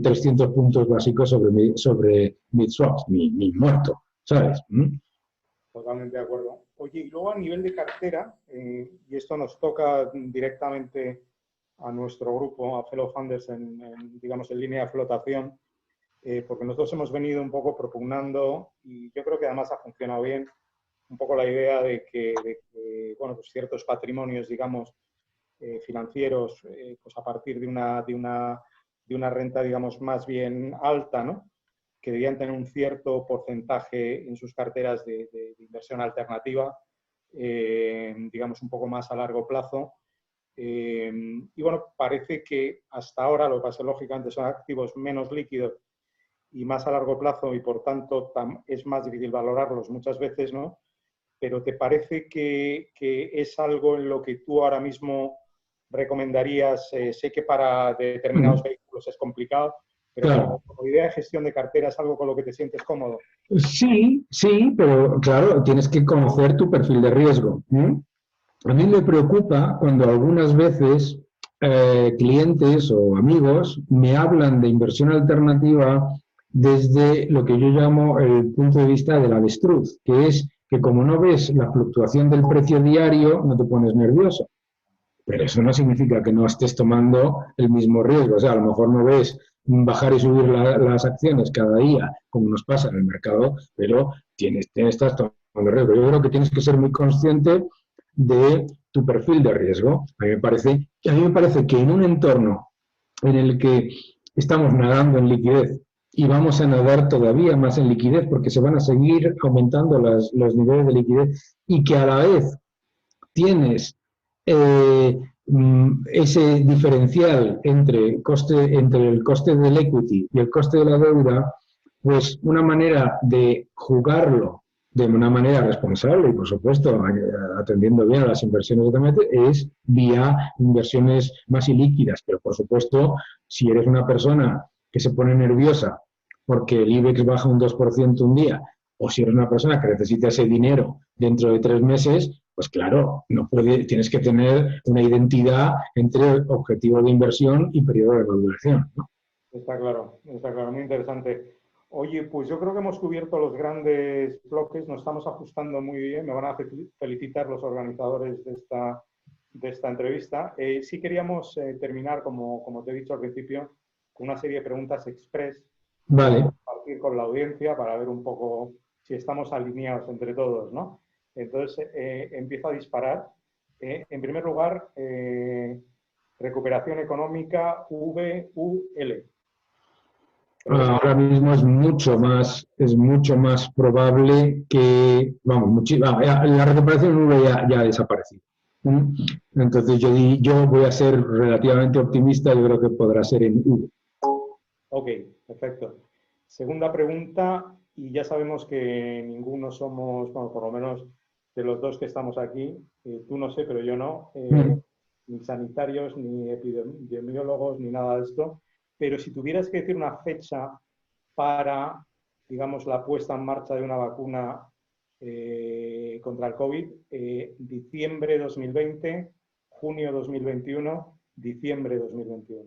300 puntos básicos sobre mid-swaps, ni muerto, ¿sabes? Totalmente de acuerdo. Oye, y luego a nivel de cartera, y esto nos toca directamente a nuestro grupo, a Fellow Funders, digamos, en línea de flotación, porque nosotros hemos venido un poco propugnando, y yo creo que además ha funcionado bien, un poco la idea de que bueno, pues ciertos patrimonios, digamos, financieros, pues a partir de una renta, digamos, más bien alta, ¿no? Que debían tener un cierto porcentaje en sus carteras de inversión alternativa, digamos, un poco más a largo plazo. Y bueno, parece que hasta ahora, lo que pasa lógicamente son activos menos líquidos y más a largo plazo y por tanto es más difícil valorarlos muchas veces, ¿no? Pero ¿te parece que es algo en lo que tú ahora mismo recomendarías? Sé que para determinados vehículos es complicado, pero Claro. como idea de gestión de cartera es algo con lo que te sientes cómodo. Sí, sí, pero claro, tienes que conocer tu perfil de riesgo. A mí me preocupa cuando algunas veces clientes o amigos me hablan de inversión alternativa desde lo que yo llamo el punto de vista del avestruz, que es que como no ves la fluctuación del precio diario, no te pones nervioso. Pero eso no significa que no estés tomando el mismo riesgo. O sea, a lo mejor no ves bajar y subir las acciones cada día, como nos pasa en el mercado, pero estás tomando riesgo. Yo creo que tienes que ser muy consciente de tu perfil de riesgo. A mí me parece que en un entorno en el que estamos nadando en liquidez y vamos a nadar todavía más en liquidez porque se van a seguir aumentando los niveles de liquidez y que a la vez tienes ese diferencial entre el coste del equity y el coste de la deuda, pues una manera de jugarlo de una manera responsable y, por supuesto, atendiendo bien a las inversiones es vía inversiones más ilíquidas. Pero, por supuesto, si eres una persona que se pone nerviosa porque el IBEX baja un 2% un día, o si eres una persona que necesita ese dinero dentro de 3 meses, pues claro, tienes que tener una identidad entre objetivo de inversión y periodo de maduración, ¿no? Está claro, muy interesante. Oye, pues yo creo que hemos cubierto los grandes bloques, nos estamos ajustando muy bien, me van a felicitar los organizadores de esta entrevista. Sí queríamos terminar, como te he dicho al principio, con una serie de preguntas express que Vale. vamos a compartir con la audiencia para ver un poco si estamos alineados entre todos, ¿no? Entonces, empiezo a disparar. En primer lugar, recuperación económica VUL. Ahora mismo es mucho más probable que, vamos, la recuperación V ya ha desaparecido. Entonces yo voy a ser relativamente optimista, yo creo que podrá ser en V. Ok, perfecto. Segunda pregunta, y ya sabemos que ninguno somos, bueno, por lo menos de los dos que estamos aquí, tú no sé, pero yo no, ni sanitarios, ni epidemiólogos, ni nada de esto, pero si tuvieras que decir una fecha para, digamos, la puesta en marcha de una vacuna contra el COVID, diciembre 2020, junio 2021, diciembre 2021.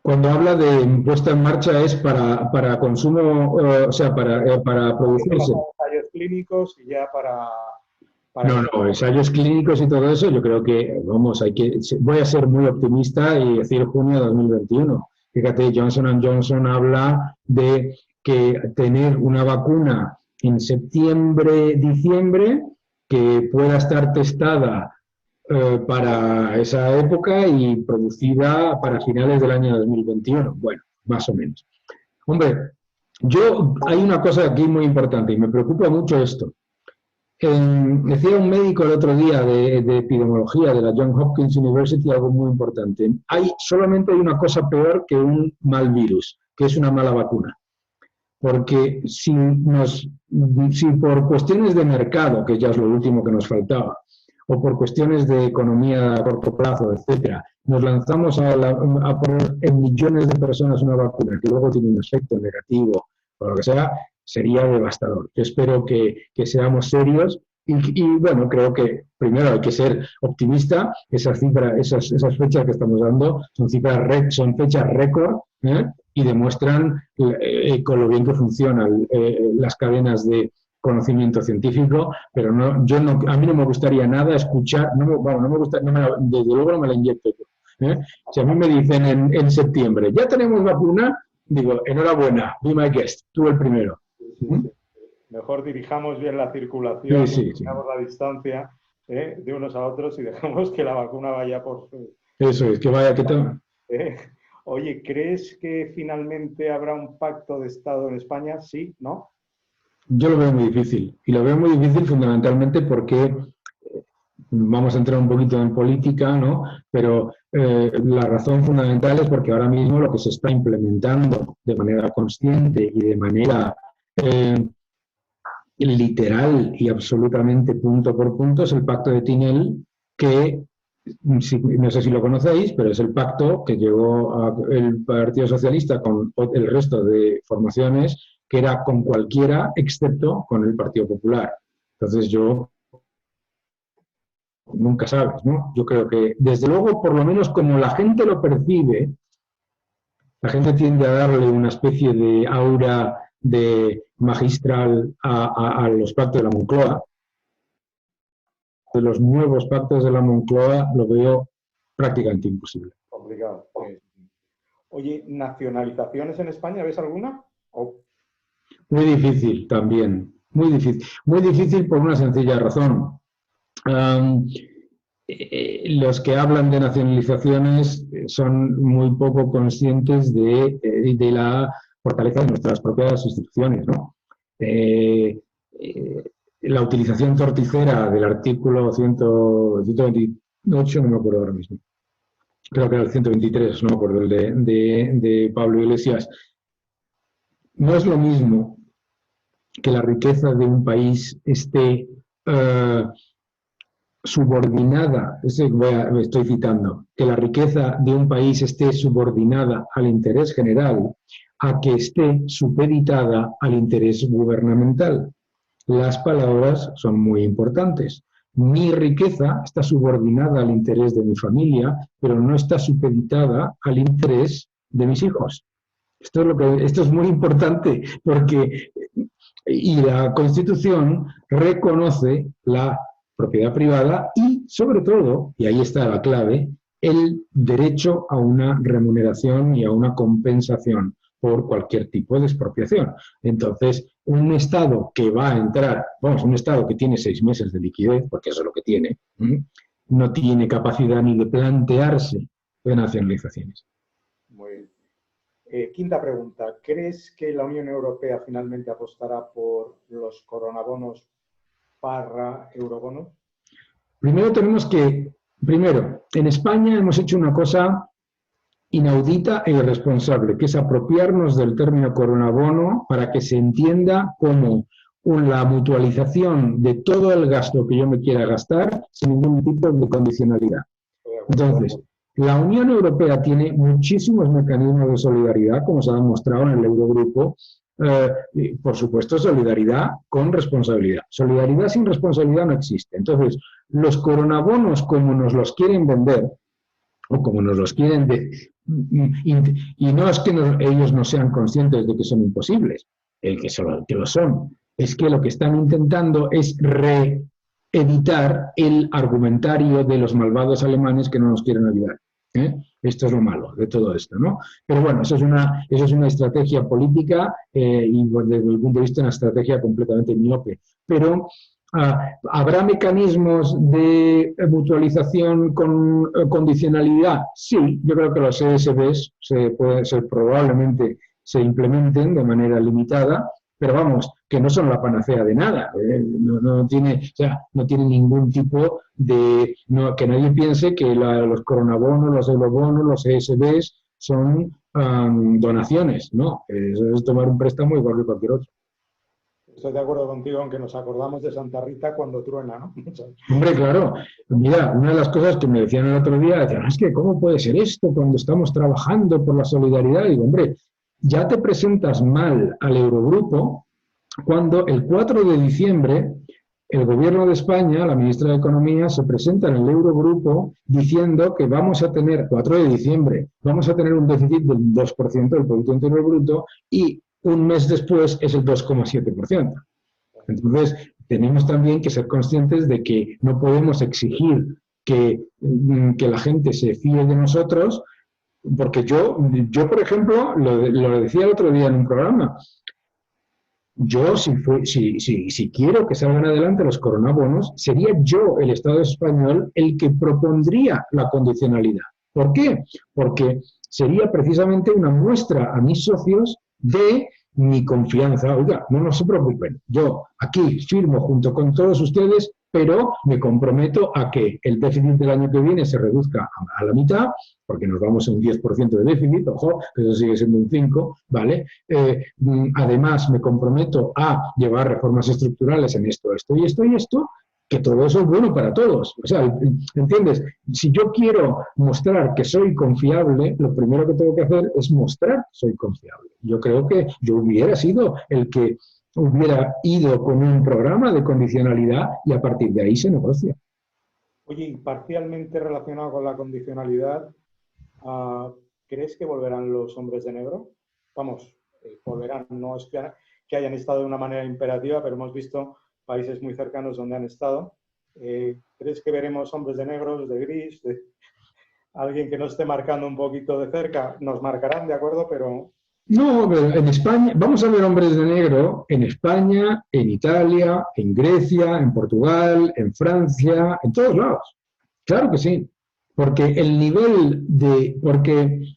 Cuando habla de puesta en marcha es para consumo, o sea, para producirse. Ensayos clínicos y ya para No, ensayos clínicos y todo eso, yo creo que, vamos, voy a ser muy optimista y decir junio de 2021. Fíjate, Johnson & Johnson habla de que tener una vacuna en septiembre, diciembre, que pueda estar testada para esa época y producida para finales del año 2021. Bueno, más o menos. Hombre, hay una cosa aquí muy importante y me preocupa mucho esto. Decía un médico el otro día de epidemiología de la Johns Hopkins University algo muy importante. Solamente hay una cosa peor que un mal virus, que es una mala vacuna. Porque si por cuestiones de mercado, que ya es lo último que nos faltaba, o por cuestiones de economía a corto plazo, etcétera, nos lanzamos a poner en millones de personas una vacuna que luego tiene un efecto negativo o lo que sea, sería devastador. Yo espero que seamos serios y bueno, creo que primero hay que ser optimista. Esas fechas que estamos dando son fechas récord, y demuestran con lo bien que funcionan las cadenas de conocimiento científico, pero a mí no me gustaría nada escuchar, desde luego no me la inyecto yo. Si a mí me dicen en septiembre, ya tenemos vacuna, digo, enhorabuena, be my guest, tú el primero. Sí. Mejor dirijamos bien la circulación, dejamos la distancia de unos a otros y dejamos que la vacuna vaya por su... Eso es, que vaya, que tal. Oye, ¿crees que finalmente habrá un pacto de Estado en España? Sí, ¿no? Yo lo veo muy difícil. Y lo veo muy difícil fundamentalmente porque vamos a entrar un poquito en política, ¿no? Pero la razón fundamental es porque ahora mismo lo que se está implementando de manera consciente y de manera literal y absolutamente punto por punto es el pacto de Tinel, que no sé si lo conocéis, pero es el pacto que llegó el Partido Socialista con el resto de formaciones, que era con cualquiera excepto con el Partido Popular. Entonces nunca sabes, ¿no? Yo creo que, desde luego, por lo menos como la gente lo percibe, la gente tiende a darle una especie de aura de magistral a los pactos de la Moncloa. De los nuevos pactos de la Moncloa lo veo prácticamente imposible. Complicado. Oye, ¿nacionalizaciones en España ves alguna? Muy difícil también, muy difícil. Muy difícil por una sencilla razón. Los que hablan de nacionalizaciones son muy poco conscientes de la fortaleza de nuestras propias instituciones, ¿no? La utilización torticera del artículo 128, no me acuerdo ahora mismo, creo que era el 123, no me acuerdo, el de Pablo Iglesias, no es lo mismo que la riqueza de un país esté subordinada, estoy citando, que la riqueza de un país esté subordinada al interés general, a que esté supeditada al interés gubernamental. Las palabras son muy importantes. Mi riqueza está subordinada al interés de mi familia, pero no está supeditada al interés de mis hijos. Esto es muy importante porque la Constitución reconoce la propiedad privada y, sobre todo, y ahí está la clave, el derecho a una remuneración y a una compensación por cualquier tipo de expropiación. Entonces, un Estado que va a entrar, un Estado que tiene 6 meses de liquidez, porque eso es lo que tiene, no tiene capacidad ni de plantearse de nacionalizaciones. Muy bien. Quinta pregunta. ¿Crees que la Unión Europea finalmente apostará por los coronabonos / eurobonos? Primero, en España hemos hecho una cosa inaudita e irresponsable, que es apropiarnos del término coronabono para que se entienda como la mutualización de todo el gasto que yo me quiera gastar sin ningún tipo de condicionalidad. Entonces, la Unión Europea tiene muchísimos mecanismos de solidaridad, como se ha demostrado en el Eurogrupo, y, por supuesto, solidaridad con responsabilidad. Solidaridad sin responsabilidad no existe. Entonces, los coronabonos, como nos los quieren vender, o como nos los quieren y no es que ellos no sean conscientes de que son imposibles, el que lo son, es que lo que están intentando es reeditar el argumentario de los malvados alemanes que no nos quieren ayudar. Esto es lo malo de todo esto, ¿no? Pero bueno, eso es una estrategia política y desde mi punto de vista una estrategia completamente miope. Pero ¿habrá mecanismos de mutualización con condicionalidad? Sí, yo creo que los ESBs probablemente se implementen de manera limitada, pero vamos, que no son la panacea de nada. No tiene ningún tipo de... que nadie piense que los coronabonos, los eurobonos, los ESBs son donaciones. No, eso es tomar un préstamo igual que cualquier otro. Estoy de acuerdo contigo, aunque nos acordamos de Santa Rita cuando truena, ¿no? Hombre, claro. Mira, una de las cosas que me decían el otro día, decían, es que ¿cómo puede ser esto cuando estamos trabajando por la solidaridad? Y digo, hombre, ya te presentas mal al Eurogrupo cuando el 4 de diciembre el Gobierno de España, la ministra de Economía, se presenta en el Eurogrupo diciendo que vamos a tener, 4 de diciembre, vamos a tener un déficit del 2% del Producto Interior Bruto y un mes después es el 2,7%. Entonces, tenemos también que ser conscientes de que no podemos exigir que la gente se fíe de nosotros, porque yo por ejemplo, lo decía el otro día en un programa, yo si quiero que salgan adelante los coronabonos, sería yo, el Estado español, el que propondría la condicionalidad. ¿Por qué? Porque sería precisamente una muestra a mis socios de mi confianza. Oiga, no se preocupen, yo aquí firmo junto con todos ustedes, pero me comprometo a que el déficit del año que viene se reduzca a la mitad, porque nos vamos a un 10% de déficit, ojo, que eso sigue siendo un 5%, ¿vale? Además, me comprometo a llevar reformas estructurales en esto, que todo eso es bueno para todos. O sea, ¿entiendes? Si yo quiero mostrar que soy confiable, lo primero que tengo que hacer es mostrar que soy confiable. Yo creo que yo hubiera sido el que hubiera ido con un programa de condicionalidad y a partir de ahí se negocia. Oye, y parcialmente relacionado con la condicionalidad, ¿crees que volverán los hombres de negro? Vamos, volverán, no es que hayan estado de una manera imperativa, pero hemos visto países muy cercanos donde han estado. ¿Crees que veremos hombres de negros, de gris, de alguien que nos esté marcando un poquito de cerca? Nos marcarán, de acuerdo, pero... No, pero en España, vamos a ver hombres de negro en España, en Italia, en Grecia, en Portugal, en Francia, en todos lados. Claro que sí, porque el nivel de... porque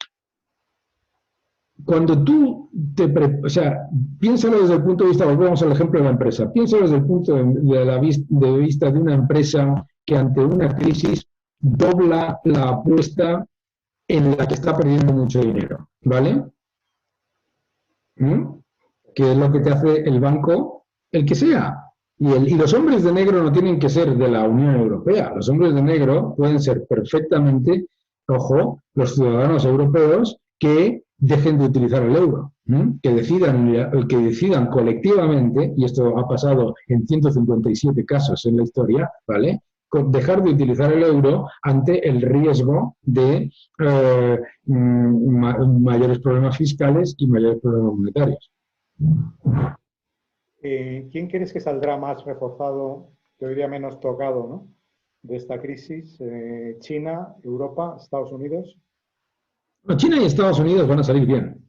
cuando tú o sea, piénsalo desde el punto de vista, volvemos al ejemplo de la empresa, piénsalo desde el punto de vista de una empresa que ante una crisis dobla la apuesta en la que está perdiendo mucho dinero, ¿vale? Que es lo que te hace el banco, el que sea. Y los hombres de negro no tienen que ser de la Unión Europea. Los hombres de negro pueden ser perfectamente, ojo, los ciudadanos europeos que dejen de utilizar el euro, que decidan colectivamente, y esto ha pasado en 157 casos en la historia, ¿vale?, dejar de utilizar el euro ante el riesgo de mayores problemas fiscales y mayores problemas monetarios. ¿Quién crees que saldrá más reforzado, que hoy día menos tocado, ¿no?, de esta crisis? ¿China, Europa, Estados Unidos? Bueno, China y Estados Unidos van a salir bien.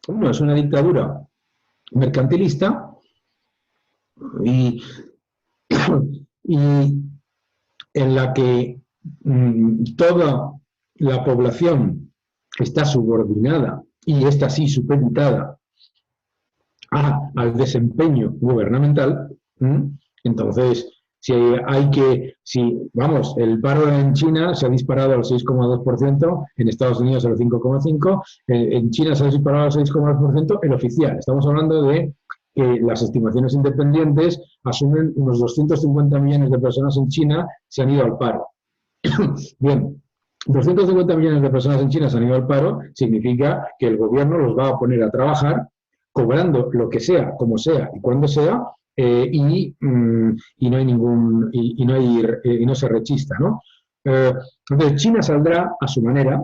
Uno es una dictadura mercantilista y en la que toda la población está subordinada y esta sí supeditada al desempeño gubernamental. Entonces, vamos, el paro en China se ha disparado al 6,2%, en Estados Unidos al 5,5%, en China se ha disparado al 6,2% el oficial. Estamos hablando de que las estimaciones independientes asumen unos 250 millones de personas en China se han ido al paro. Bien, 250 millones de personas en China se han ido al paro, significa que el gobierno los va a poner a trabajar cobrando lo que sea, como sea y cuando sea, y no hay ningún, y no se rechista, ¿no? Entonces, China saldrá a su manera,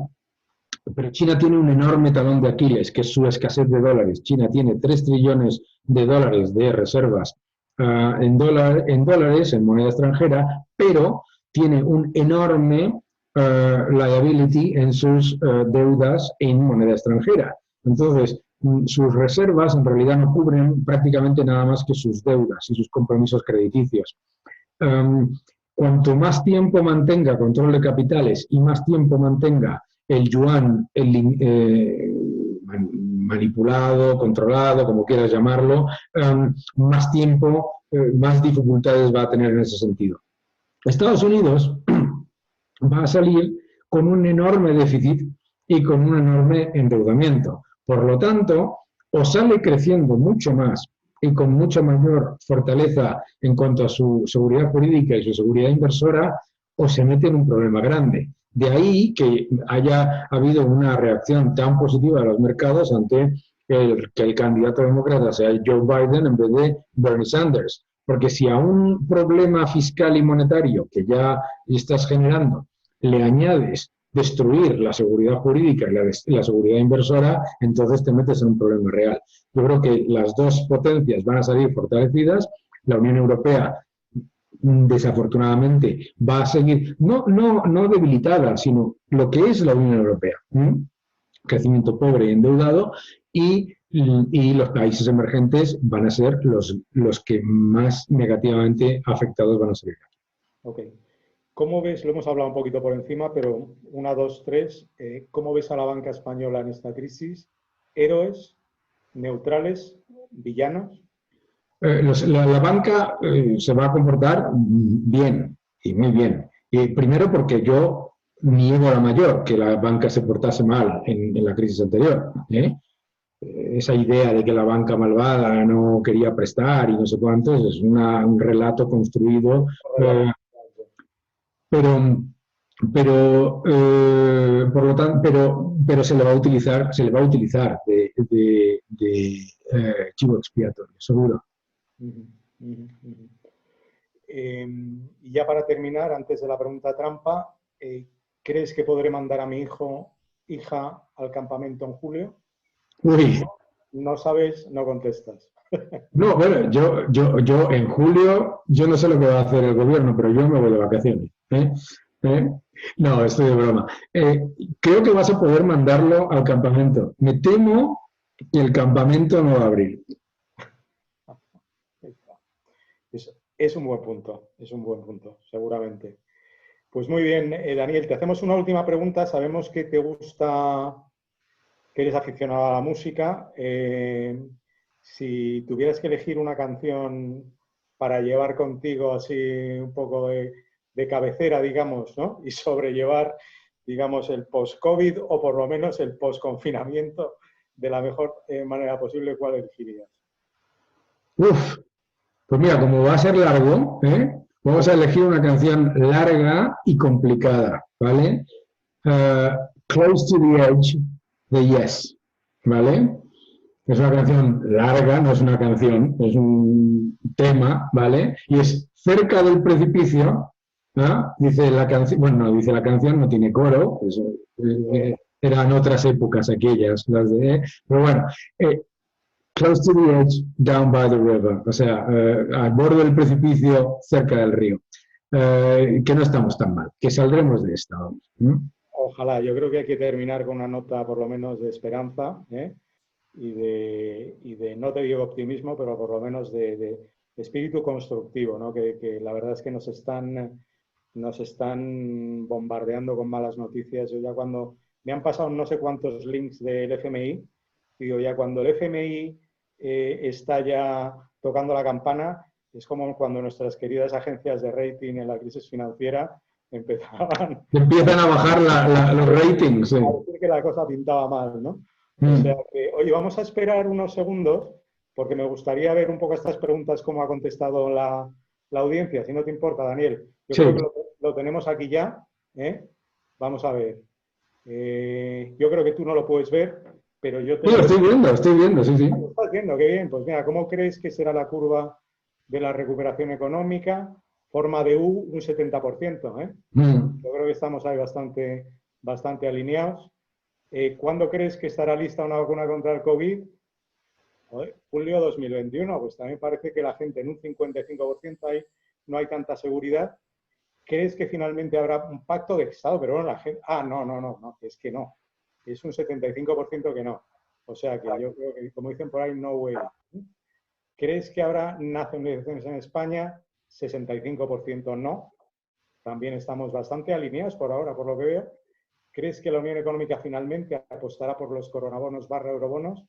pero China tiene un enorme talón de Aquiles, que es su escasez de dólares. China tiene 3 trillones de dólares de reservas en dólares, en moneda extranjera, pero tiene un enorme liability en sus deudas en moneda extranjera. Entonces, sus reservas en realidad no cubren prácticamente nada más que sus deudas y sus compromisos crediticios. Um, Cuanto más tiempo mantenga control de capitales y más tiempo mantenga el yuan manipulado, controlado, como quieras llamarlo, más tiempo, más dificultades va a tener en ese sentido. Estados Unidos va a salir con un enorme déficit y con un enorme endeudamiento. Por lo tanto, o sale creciendo mucho más y con mucha mayor fortaleza en cuanto a su seguridad jurídica y su seguridad inversora, o se mete en un problema grande. De ahí que haya habido una reacción tan positiva de los mercados ante que el candidato demócrata sea Joe Biden en vez de Bernie Sanders. Porque si a un problema fiscal y monetario que ya estás generando le añades destruir la seguridad jurídica y la seguridad inversora, entonces te metes en un problema real. Yo creo que las dos potencias van a salir fortalecidas. La Unión Europea, desafortunadamente, va a seguir, no debilitada, sino lo que es la Unión Europea. Crecimiento pobre y endeudado, y los países emergentes van a ser los que más negativamente afectados van a ser. Ok. ¿Cómo ves, lo hemos hablado un poquito por encima, pero 1, 2, 3, ¿cómo ves a la banca española en esta crisis? ¿Héroes, neutrales, villanos? La banca se va a comportar bien, y muy bien. Primero porque yo niego a la mayor que la banca se portase mal en la crisis anterior. Esa idea de que la banca malvada no quería prestar y no sé cuántos es un relato construido, por lo tanto, pero se le va a utilizar de chivo expiatorio, seguro. Y ya para terminar, antes de la pregunta trampa, ¿crees que podré mandar a mi hija al campamento en julio? Uy. No sabes, no contestas. No, bueno, yo en julio, yo no sé lo que va a hacer el gobierno, pero yo me voy de vacaciones. No, estoy de broma. Creo que vas a poder mandarlo al campamento. Me temo que el campamento no va a abrir. Es un buen punto, seguramente. Pues muy bien, Daniel, te hacemos una última pregunta. Sabemos que te gusta, que eres aficionado a la música. Si tuvieras que elegir una canción para llevar contigo así un poco de cabecera, digamos, ¿no? Y sobrellevar, digamos, el post-COVID o por lo menos el post-confinamiento de la mejor manera posible, ¿cuál elegirías? Uf, pues mira, como va a ser largo, vamos a elegir una canción larga y complicada, ¿vale? Close to the Edge de Yes, ¿vale? Es una canción larga, no es una canción, es un tema, ¿vale? Y es cerca del precipicio, ¿no? Dice la canción, bueno, no, dice la canción, no tiene coro, eran otras épocas aquellas, pero bueno, close to the edge, down by the river, o sea, al borde del precipicio, cerca del río. Que no estamos tan mal, que saldremos de esta. Ojalá, yo creo que hay que terminar con una nota por lo menos de esperanza, y de, no te digo optimismo, pero por lo menos de espíritu constructivo, ¿no? Que la verdad es que nos están bombardeando con malas noticias. Yo ya cuando me han pasado no sé cuántos links del FMI, digo, ya cuando el FMI está ya tocando la campana, es como cuando nuestras queridas agencias de rating en la crisis financiera empiezan a bajar los ratings. Sí. A decir que la cosa pintaba mal, ¿no? O sea que, oye, vamos a esperar unos segundos, porque me gustaría ver un poco estas preguntas, cómo ha contestado la audiencia, si no te importa, Daniel. Yo creo que lo tenemos aquí ya. Vamos a ver. Yo creo que tú no lo puedes ver, pero yo te... Sí, lo estoy viendo, sí, sí. haciendo? Qué bien. Pues mira, ¿cómo crees que será la curva de la recuperación económica? Forma de U, un 70%, ¿eh? Yo creo que estamos ahí bastante alineados. ¿Cuándo crees que estará lista una vacuna contra el COVID? Joder, julio 2021. Pues también parece que la gente en un 55% ahí no hay tanta seguridad. ¿Crees que finalmente habrá un pacto de Estado? Pero bueno, la gente... no, es que no. Es un 75% que no. O sea que yo creo que, como dicen por ahí, no way. ¿Crees que habrá nacionalizaciones en España? 65% no. También estamos bastante alineados por ahora, por lo que veo. ¿Crees que la Unión Económica finalmente apostará por los coronabonos / eurobonos?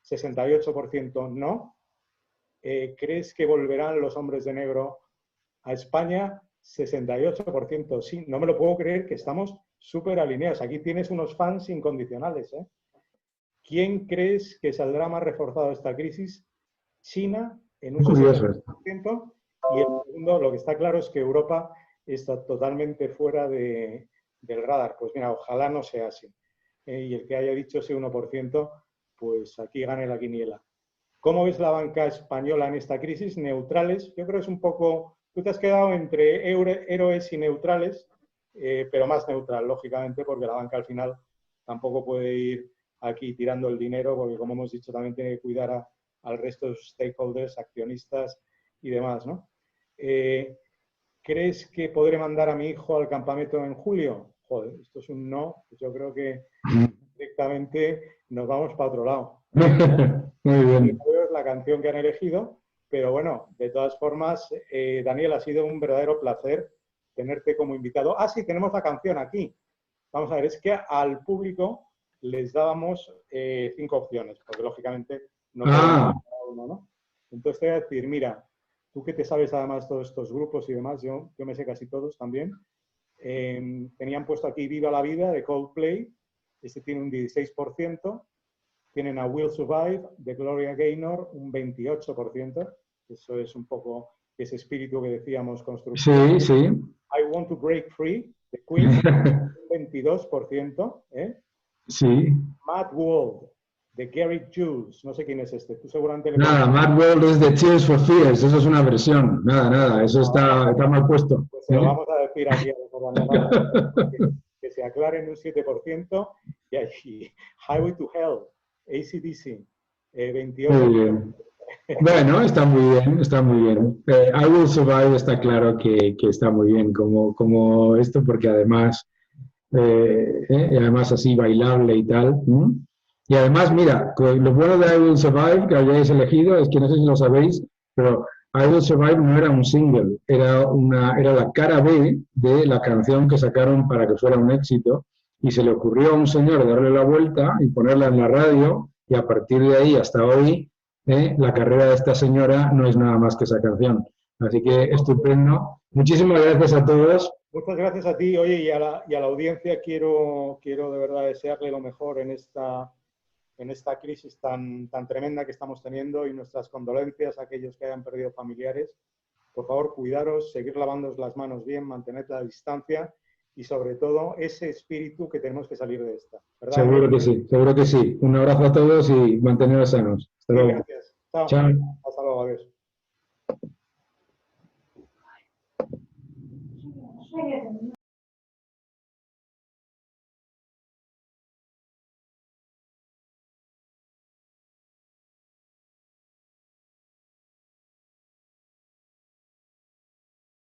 68% no. ¿Crees que volverán los hombres de negro a España? 68% sí. No me lo puedo creer que estamos súper alineados. Aquí tienes unos fans incondicionales, ¿eh? ¿Quién crees que saldrá más reforzado de esta crisis? China, en un 60%. Y el segundo, lo que está claro es que Europa está totalmente fuera del radar. Pues mira, ojalá no sea así. Y el que haya dicho ese 1%, pues aquí gane la quiniela. ¿Cómo ves la banca española en esta crisis? Neutrales. Yo creo que es un poco... Tú te has quedado entre héroes y neutrales, pero más neutral, lógicamente, porque la banca al final tampoco puede ir aquí tirando el dinero, porque como hemos dicho, también tiene que cuidar al resto de sus stakeholders, accionistas y demás, ¿no? ¿Crees que podré mandar a mi hijo al campamento en julio? Joder, esto es un no. Pues yo creo que directamente nos vamos para otro lado. Muy bien. Es la canción que han elegido, pero bueno, de todas formas, Daniel, ha sido un verdadero placer tenerte como invitado. Ah, sí, tenemos la canción aquí. Vamos a ver, es que al público les dábamos 5 opciones, porque lógicamente no podemos cada uno, ¿no? Entonces te voy a decir, mira, tú que te sabes además todos estos grupos y demás, yo me sé casi todos también. Tenían puesto aquí Viva la Vida de Coldplay, este tiene un 16%. Tienen a Will Survive de Gloria Gaynor, un 28%. Eso es un poco ese espíritu que decíamos constructivo. Sí, sí. I Want to Break Free de Queen, un 22%. Sí. Mad World de Gary Jules. No sé quién es este. Tú seguramente le Nada, conoces. Mad World es de Tears for Fears. Eso es una versión. Nada. Eso está mal puesto. Pues se lo vamos a decir aquí que se aclaren un 7%. Y ahí, Highway to Hell, AC/DC, 28%. Muy bien. Bueno, está muy bien, está muy bien. I Will Survive está claro que está muy bien como esto, porque además, y además así bailable y tal. Y además, mira, lo bueno de I Will Survive que hayáis elegido es que no sé si lo sabéis, pero I Will Survive no era un single, era la cara B de la canción que sacaron para que fuera un éxito. Y se le ocurrió a un señor darle la vuelta y ponerla en la radio, y a partir de ahí hasta hoy la carrera de esta señora no es nada más que esa canción. Así que estupendo. Muchísimas gracias a todos. Muchas gracias a ti. Oye, y a la audiencia quiero de verdad desearle lo mejor en esta crisis tan tremenda que estamos teniendo, y nuestras condolencias a aquellos que hayan perdido familiares. Por favor, cuidaros, seguir lavándoos las manos bien, mantened la distancia y sobre todo ese espíritu que tenemos que salir de esta. ¿Verdad? Seguro que sí, seguro que sí. Un abrazo a todos y manteneros sanos. Hasta luego. Gracias. Chao. Chao. Hasta luego. Adiós.